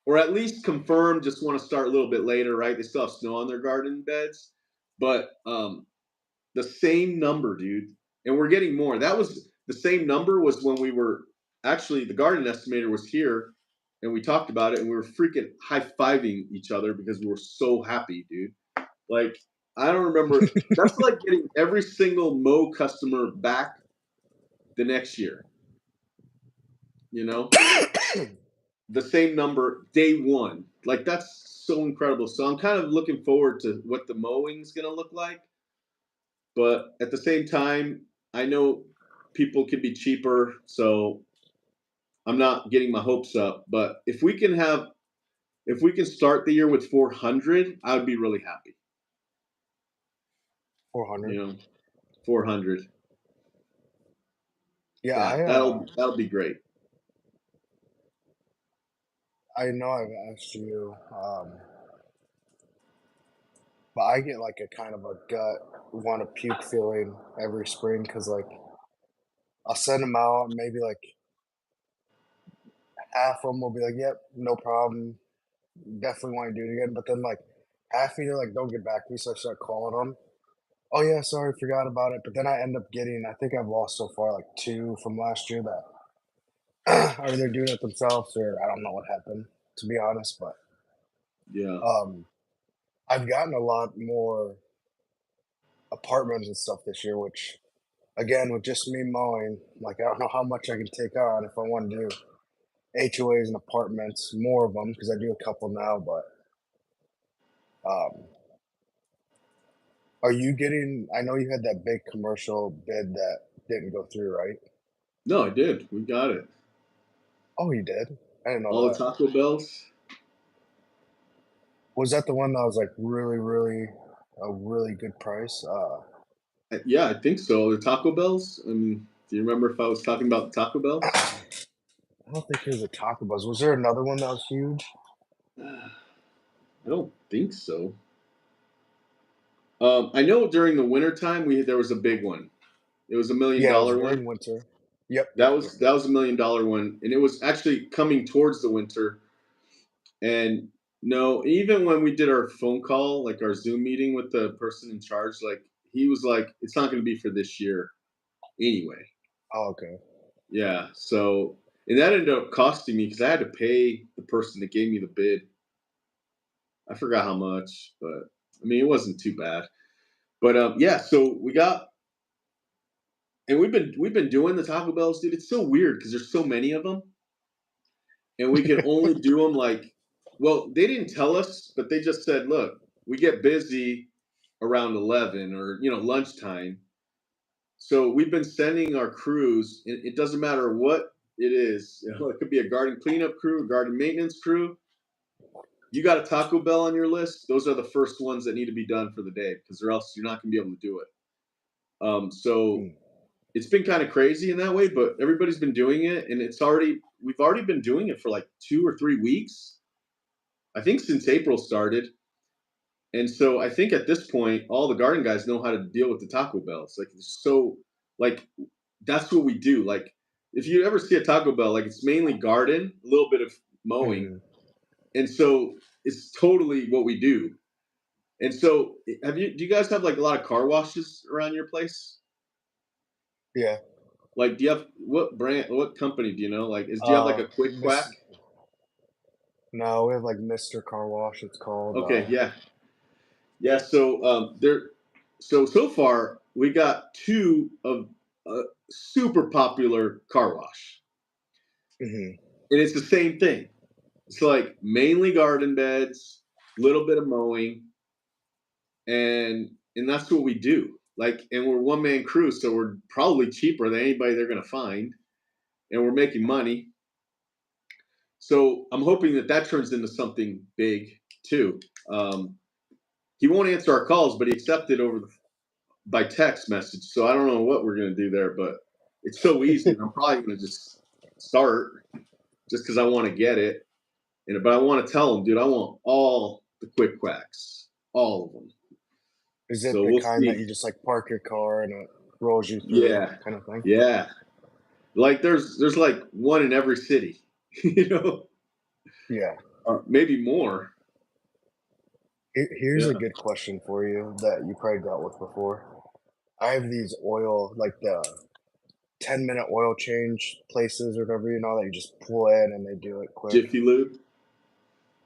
or at least confirmed. Just want to start a little bit later, right? They still have snow on their garden beds, but the same number, dude. And we're getting more. That was the same number was when we were actually the garden estimator was here and we talked about it and we were freaking high-fiving each other because we were so happy, dude. Like, I don't remember. That's like getting every single Mo customer back the next year, you know? The same number day one. Like, that's so incredible. So I'm kind of looking forward to what the mowing's going to look like. But at the same time, I know people can be cheaper. So I'm not getting my hopes up. But if we can start the year with 400, I would be really happy. 400. You know, 400. Yeah, Yeah, that'll be great. I know I've asked you, but I get like a kind of a gut want to puke feeling every spring because like I'll send them out, and maybe like half of them will be like, "Yep, no problem, definitely want to do it again." But then like half either like don't get back to me, so I start calling them. Oh yeah, sorry, forgot about it. But then I end up getting, I think I've lost so far like two from last year that are either doing it themselves or I don't know what happened, to be honest. But Yeah. um, I've gotten a lot more apartments and stuff this year, which again, with just me mowing, like I don't know how much I can take on if I want to do HOAs and apartments, more of them because I do a couple now. But um, are you getting? I know you had that big commercial bid that didn't go through, right? No, I did. We got it. Oh, you did. I didn't know All the that. Taco Bells. Was that the one that was like really, really a really good price? Yeah, I think so. The Taco Bells. I mean, do you remember if I was talking about the Taco Bells? I don't think it was a Taco Buzz. Was there another one that was huge? I don't think so. I know during the winter time there was a big one. It was a million Yeah, it was dollar one. during winter. Yep, That yep, yep, was yep. $1 million one, and it was actually coming towards the winter. And no, even when we did our phone call, like our Zoom meeting with the person in charge, like he was like, "It's not going to be for this year anyway." Oh, okay. Yeah. So, and that ended up costing me because I had to pay the person that gave me the bid. I forgot how much, but I mean, it wasn't too bad. But yeah. So we got, and we've been doing the Taco Bells, dude. It's so weird because there's so many of them, and we can only do them like, well, they didn't tell us, but they just said, look, we get busy around 11 or lunchtime. So we've been sending our crews. It doesn't matter what it is. It could be a garden cleanup crew, a garden maintenance crew. You got a Taco Bell on your list. Those are the first ones that need to be done for the day because or else you're not going to be able to do it. So Mm. it's been kind of crazy in that way, but everybody's been doing it, and we've already been doing it for like 2 or 3 weeks. I think since April started, and so I think at this point, all the garden guys know how to deal with the Taco Bells. Like it's so, like that's what we do. Like if you ever see a Taco Bell, like it's mainly garden, a little bit of mowing, Mhm. and so it's totally what we do. And so, do you guys have like a lot of car washes around your place? Yeah. Like, do you have what brand, what company do you know? Like, do you have like a quick quack? Miss No, we have like Mr. Car Wash, it's called. Okay, yeah, yeah. So so far we got two of a super popular car wash, Mhm. and it's the same thing. It's like mainly garden beds, little bit of mowing, and that's what we do. Like, and we're one man crew, so we're probably cheaper than anybody they're gonna find, and we're making money. So I'm hoping that that turns into something big too. Um, he won't answer our calls, but he accepted by text message. So I don't know what we're gonna do there, but it's so easy. And I'm probably going to just start just because I want to get it. But I want to tell them, dude, I want all the quick quacks, all of them. Is it So the we'll kind that see. you just, like, park your car and it rolls you through Yeah, kinda thing? yeah. Like there's like one in every city, you know, Yeah. maybe more. Here's a Yeah. good question for you that you probably dealt with before. I have these oil like, the 10-minute oil change places or whatever, that you just pull in and they do it quick. Jiffy Lube.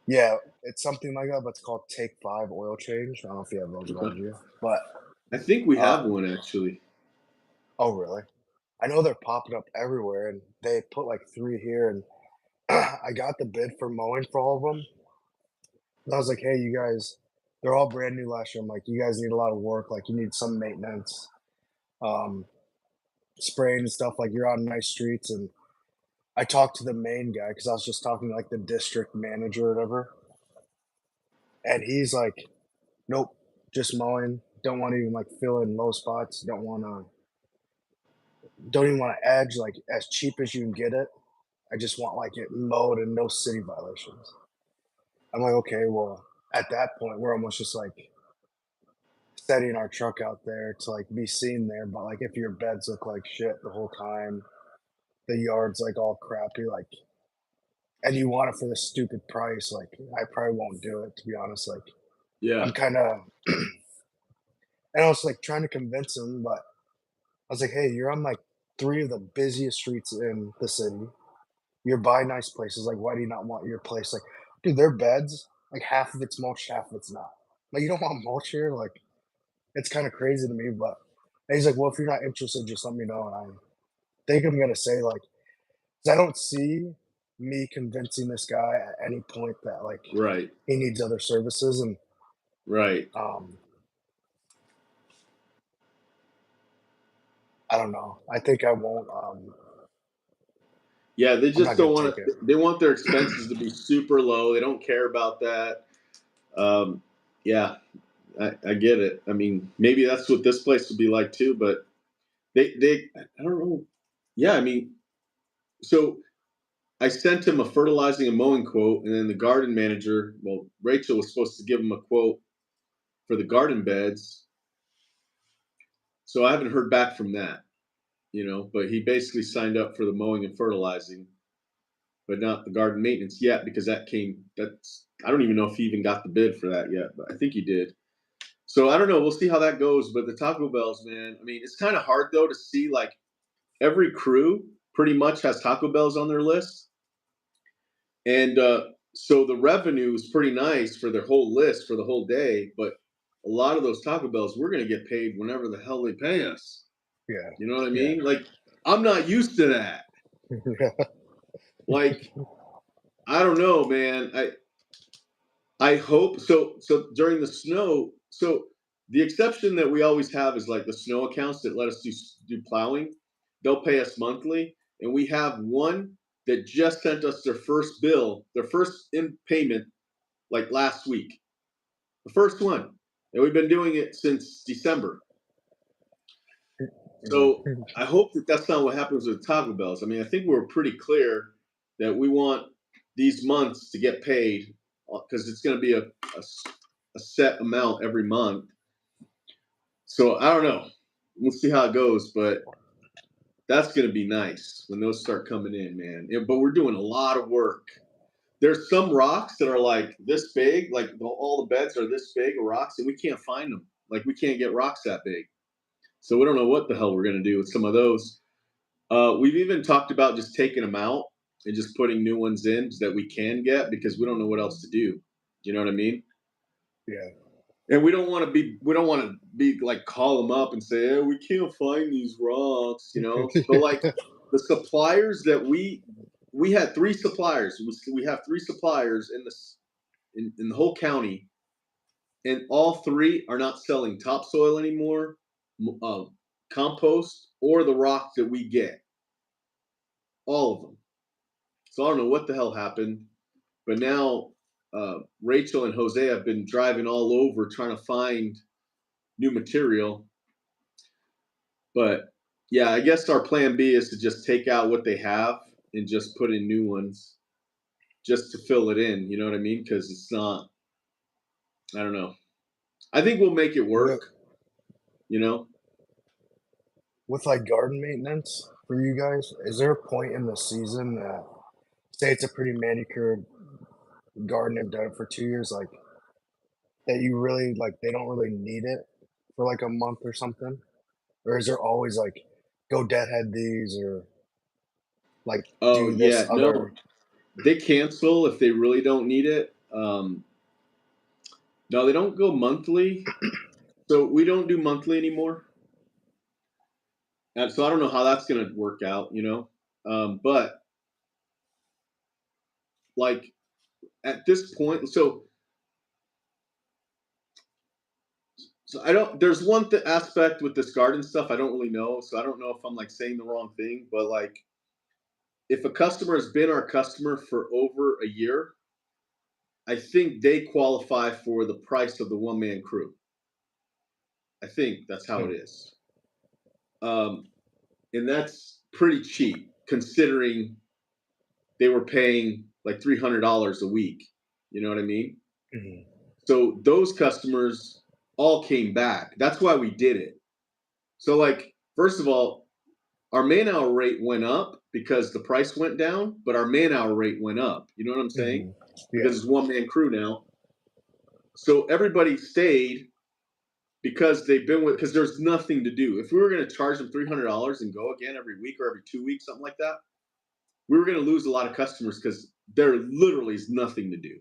Yeah, it's something like that, but it's called Take 5 Oil Change. I don't know if you have those Okay. around you, but, I think we have um one actually. oh, really? I know they're popping up everywhere, and they put, like, 3 here, and I got the bid for mowing for all of them. And I was like, "Hey, you guys" they're all brand new last year. I'm like, "You guys need a lot of work, like, you need some maintenance, um, spraying and stuff, like, you're on nice streets," and I talked to the main guy because I was just talking to, like, the district manager or whatever, and he's like, "Nope, just mowing, don't wanna even, like, fill in low spots, don't even wanna edge, like, as cheap as you can get it. I just want, like, it mowed and no city violations." I'm like, "Okay, well," at that point, we're almost just, like, setting our truck out there to, like, be seen there, but, like, if your beds look like shit the whole time, the yard's, like, all crappy, like and you want it for the stupid price, like, I probably won't do it, to be honest, like, I'm Yeah. kinda and I was, like, trying to convince him, but I was like, "Hey, you're on, like, 3 of the busiest streets in the city. You're by nice places, like, why do you not want your place?" Like, dude, their beds, like, half of it's mulch, half of it's not. Like, you don't want mulch here? Like, it's kinda crazy to me, but and he's like, "Well, if you're not interested, just let me know," and I think I'm gonna say, like 'cause I don't see me convincing this guy at any point that, like, Right. he needs other services, and, Right. um, I don't know. I think I won't, Yeah, they I'm not just gonna don't want take it. to. They want their expenses to be super low. They don't care about that. Um, yeah, I get it. I mean, maybe that's what this place would be like too. But they I don't know. Yeah, I mean, so I sent him a fertilizing and mowing quote, and then the garden manager. Well, Rachel was supposed to give him a quote for the garden beds. So I haven't heard back from that. But he basically signed up for the mowing and fertilizing, but not the garden maintenance yet because that's I don't even know if he even got the bid for that yet, but I think he did. So I don't know. We'll see how that goes. But the Taco Bells, man. I mean, it's kind of hard though to see like every crew pretty much has Taco Bells on their list, and so the revenue is pretty nice for their whole list for the whole day. But a lot of those Taco Bells, we're going to get paid whenever the hell they pay us. Yeah. You know what I Yeah. mean? Like I'm not used to that. Like I don't know, man. I hope so. So during the snow, so the exception that we always have is like the snow accounts that let us do plowing. They'll pay us monthly, and we have one that just sent us their first bill, their first in payment, like last week. The first one, and we've been doing it since December. So Mhm. I hope that that's not what happens with Taco Bells. I mean, I think we're pretty clear that we want these months to get paid because it's going to be a set amount every month. So I don't know. We'll see how it goes, but that's going to be nice when those start coming in, man. Yeah, but we're doing a lot of work. There's some rocks that are like this big, like all the beds are this big of rocks, and we can't find them. Like we can't get rocks that big. So we don't know what the hell we're going to do with some of those. We've even talked about just taking them out and just putting new ones in that we can get because we don't know what else to do. You know what I mean? Yeah. And we don't want to be like call them up and say, "Hey, we can't find these rocks," you know. But like the suppliers that we had three suppliers. We have three suppliers in the whole county, and all three are not selling topsoil anymore, compost, or the rocks that we get. All of them. So I don't know what the hell happened, but now Rachel and Jose have been driving all over trying to find new material. But Yeah, I guess our plan B is to just take out what they have and just put in new ones just to fill it in. You know what I mean? Because it's not. I don't know. I think we'll make it With work. You know? like garden maintenance for you guys, is there a point in the season that say it's a pretty manicured garden and done it for 2 years, like, that you really like, they don't really need it for, like, a month or something? Or is there always, like, go deadhead these or, like, Oh do this yeah, other. no. They cancel if they really don't need it. No, they don't go monthly. So we don't do monthly anymore. And so I don't know how that's going to work out. But like at this point, so I don't. There's one aspect with this garden stuff I don't really know. So I don't know if I'm like saying the wrong thing. But like, if a customer has been our customer for over a year, I think they qualify for the price of the one man crew. I think that's how it Hmm, is. Um, and that's pretty cheap considering they were paying like $300 a week. You know what I mean? mhm, So those customers all came back. That's why we did it. So, like, first of all, our man hour rate went up because the price went down, but our man hour rate went up. You know what I'm saying? mhm. Yeah, Because it's one man crew now. So everybody stayed because they've been with, because there's nothing to do. If we were going to charge them $300 and go again every week or every 2 weeks, something like that, we were going to lose a lot of customers because there literally is nothing to do.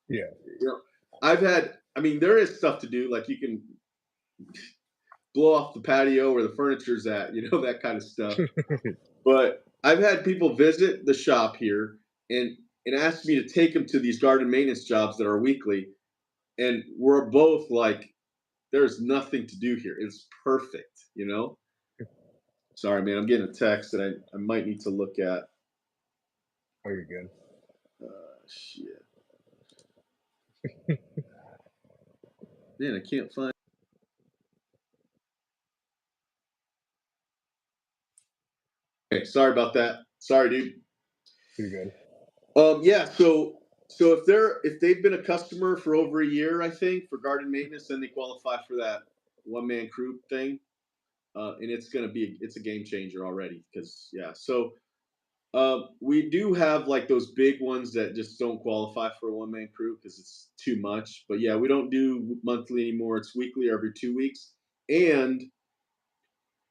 yeah. You know, I mean, there is stuff to do. Like you can blow off the patio where the furniture's at, that kind of stuff. But I've had people visit the shop here and ask me to take them to these garden maintenance jobs that are weekly. And we're both like, there's nothing to do here. It's perfect. Sorry, man. I'm getting a text that I might need to look at. Oh, you're good. Shit. Man, I can't find. Okay, sorry about that. Sorry, dude. You're good. Yeah. So if they've been a customer for over a year, I think for garden maintenance, then they qualify for that one man crew thing. And it's a game changer already because yeah. So we do have like those big ones that just don't qualify for a one man crew because it's too much. But yeah, we don't do monthly anymore. It's weekly every 2 weeks. And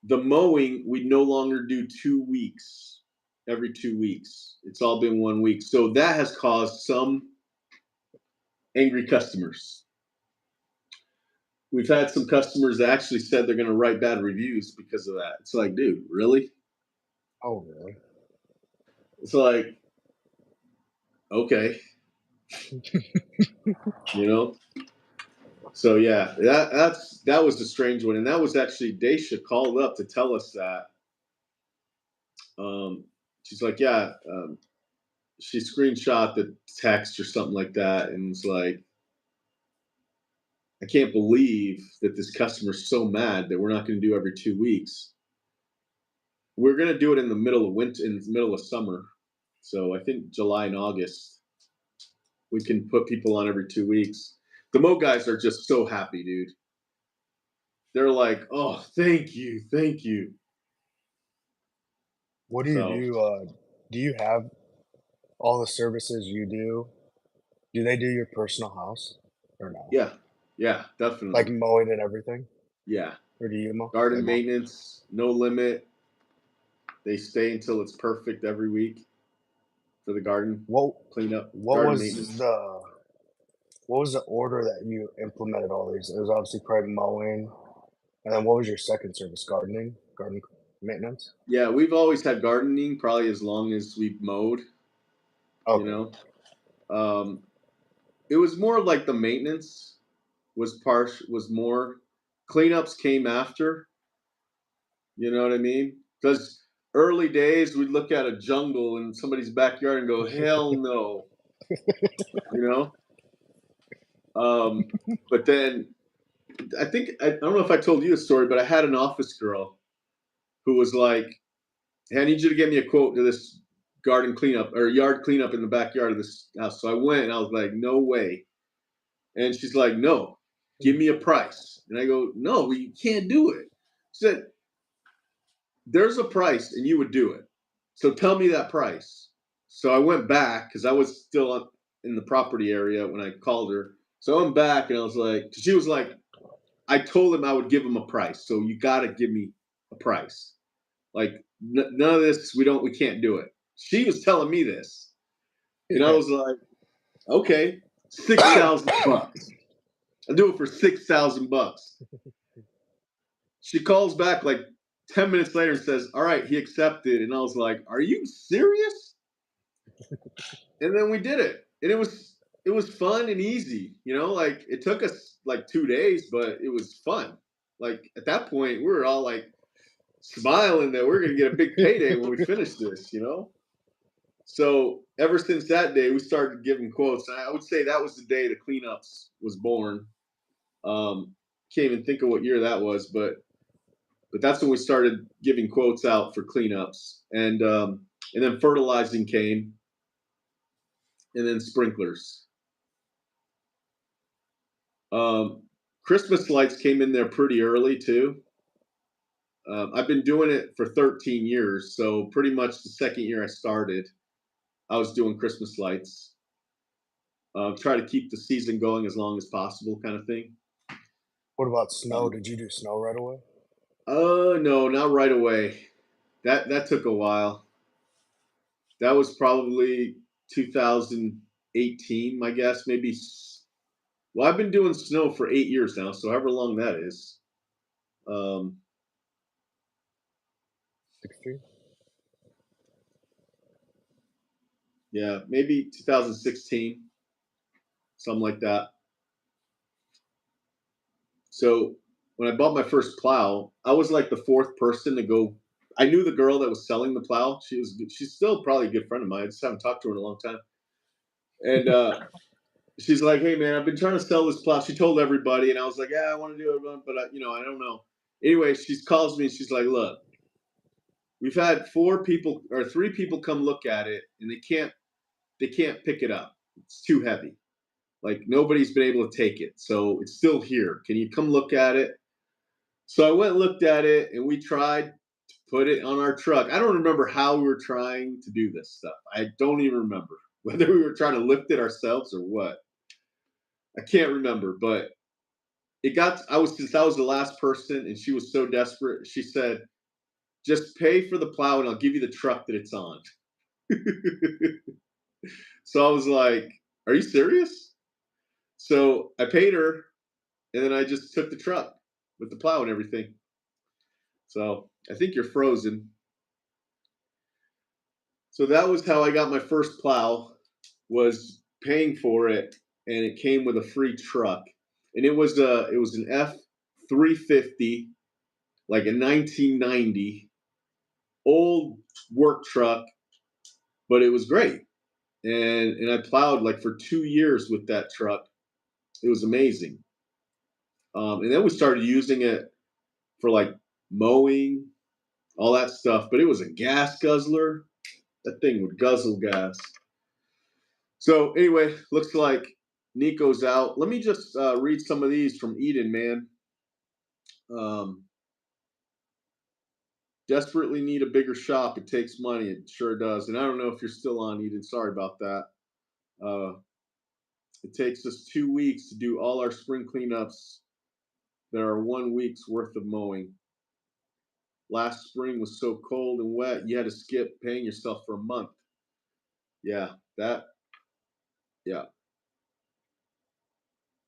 the mowing, we no longer do 2 weeks every 2 weeks. It's all been 1 week. So that has caused some angry customers. We've had some customers that actually said they're going to write bad reviews because of that. It's like, dude, really? Oh, really? It's like, okay, you know. So yeah, that was the strange one, and that was actually Daisha called up to tell us that. She's like, yeah, she screenshot the text or something like that, and was like, I can't believe that this customer's so mad that we're not going to do every 2 weeks. We're going to do it in the middle of winter, in the middle of summer. So I think July and August, we can put people on every 2 weeks. The Mo guys are just so happy, dude. They're like, oh, thank you, thank you. What do you So do, do you have all the services you do they do your personal house or no? yeah, yeah, Like definitely. mowing and everything? Yeah, Or do you mow? They garden mow? maintenance, no limit. They stay until it's perfect every week for the garden What cleanup, what garden was maintenance. the what was the order that you implemented all these? It was obviously probably mowing, and then what was your second service? Gardening? Garden maintenance? Yeah, we've always had gardening probably as long as we've mowed. You Okay. know, um, it was more like the maintenance was more cleanups came after. You know what I mean? Because early days we'd look at a jungle in somebody's backyard and go, hell no. You know, but then I don't know if I told you a story, but I had an office girl who was like, "Hey, I need you to get me a quote to this garden cleanup or yard cleanup in the backyard of this house." So I went and I was like, "No way." And she's like, "No, give me a price." And I go, "No, we can't do it." She said, "There's a price and you would do it. So tell me that price." So I went back because I was still up in the property area when I called her. So I'm back and I was like, she was like, I told him I would give him a price. So you got to give me a price. Like none of this, we can't do it. She was telling me this. And I Yeah. was like, okay, $6,000. I'll do it for $6,000. She calls back like 10 minutes later and says, "All right, he accepted." And I was like, "Are you serious?" And then we did it. And it was fun and easy, like it took us like 2 days, but it was fun. Like at that point, we were all like smiling that we're gonna get a big payday when we finish this. So ever since that day, we started giving quotes. And I would say that was the day the cleanups was born. Can't even think of what year that was, but that's when we started giving quotes out for cleanups, and then fertilizing came, and then sprinklers. Um, Christmas lights came in there pretty early too. I've been doing it for 13 years, so pretty much the second year I started, I was doing Christmas lights. Try to keep the season going as long as possible, kind of thing. What about snow? Um, Did you do snow right away? no, not right away. That took a while. That was probably 2018, my guess. Maybe. Well, I've been doing snow for 8 years now, so however long that is. Um, 16? yeah, maybe 2016, something like that. So when I bought my first plow, I was like the fourth person to go. I knew the girl that was selling the plow. She's still probably a good friend of mine. I just haven't talked to her in a long time. And she's like, "Hey man, I've been trying to sell this plow." She told everybody, and I was like, "Yeah, I want to do it, but I don't know." Anyway, she calls me and she's like, "Look, we've had 4 people or 3 people come look at it, and they can't pick it up. It's too heavy. Like nobody's been able to take it, so it's still here. Can you come look at it?" So I went and looked at it, and we tried to put it on our truck. I don't remember how we were trying to do this stuff. I don't even remember whether we were trying to lift it ourselves or what. I can't remember, but it got. I was since I was the last person, and she was so desperate. She said, "Just pay for the plow, and I'll give you the truck that it's on." So I was like, "Are you serious?" So I paid her, and then I just took the truck with the plow and everything. So I think you're frozen. So that was how I got my first plow, was paying for it, and it came with a free truck, and it was an F-350, like a 1990 old work truck, but it was great, and I plowed like for 2 years with that truck. It was amazing, and then we started using it for like mowing, all that stuff. But it was a gas guzzler. That thing would guzzle gas. So anyway, looks like Nico's out. Let me just read some of these from Eden, man. Um, Desperately need a bigger shop. It takes money. It sure does. And I don't know if you're still on, Eden. Sorry about that. Uh, it takes us 2 weeks to do all our spring cleanups. There are 1 week's worth of mowing. Last spring was so cold and wet, you had to skip paying yourself for a month. Yeah, yeah.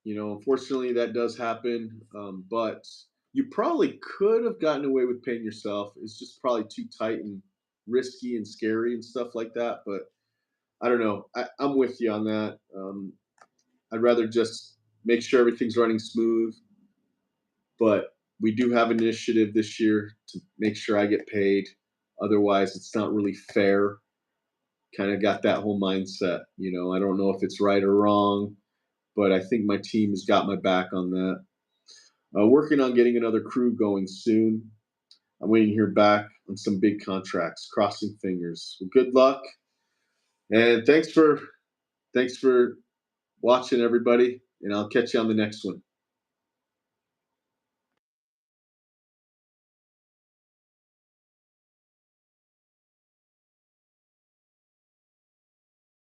Unfortunately, that does happen. But you probably could have gotten away with paying yourself. It's just probably too tight and risky and scary and stuff like that. But I don't know. I'm with you on that. I'd rather just make sure everything's running smooth. But we do have an initiative this year to make sure I get paid. Otherwise, it's not really fair. Kind of got that whole mindset. I don't know if it's right or wrong, but I think my team has got my back on that. Working on getting another crew going soon. I'm waiting to hear back on some big contracts. Crossing fingers. Well, good luck, and thanks for watching, everybody. And I'll catch you on the next one.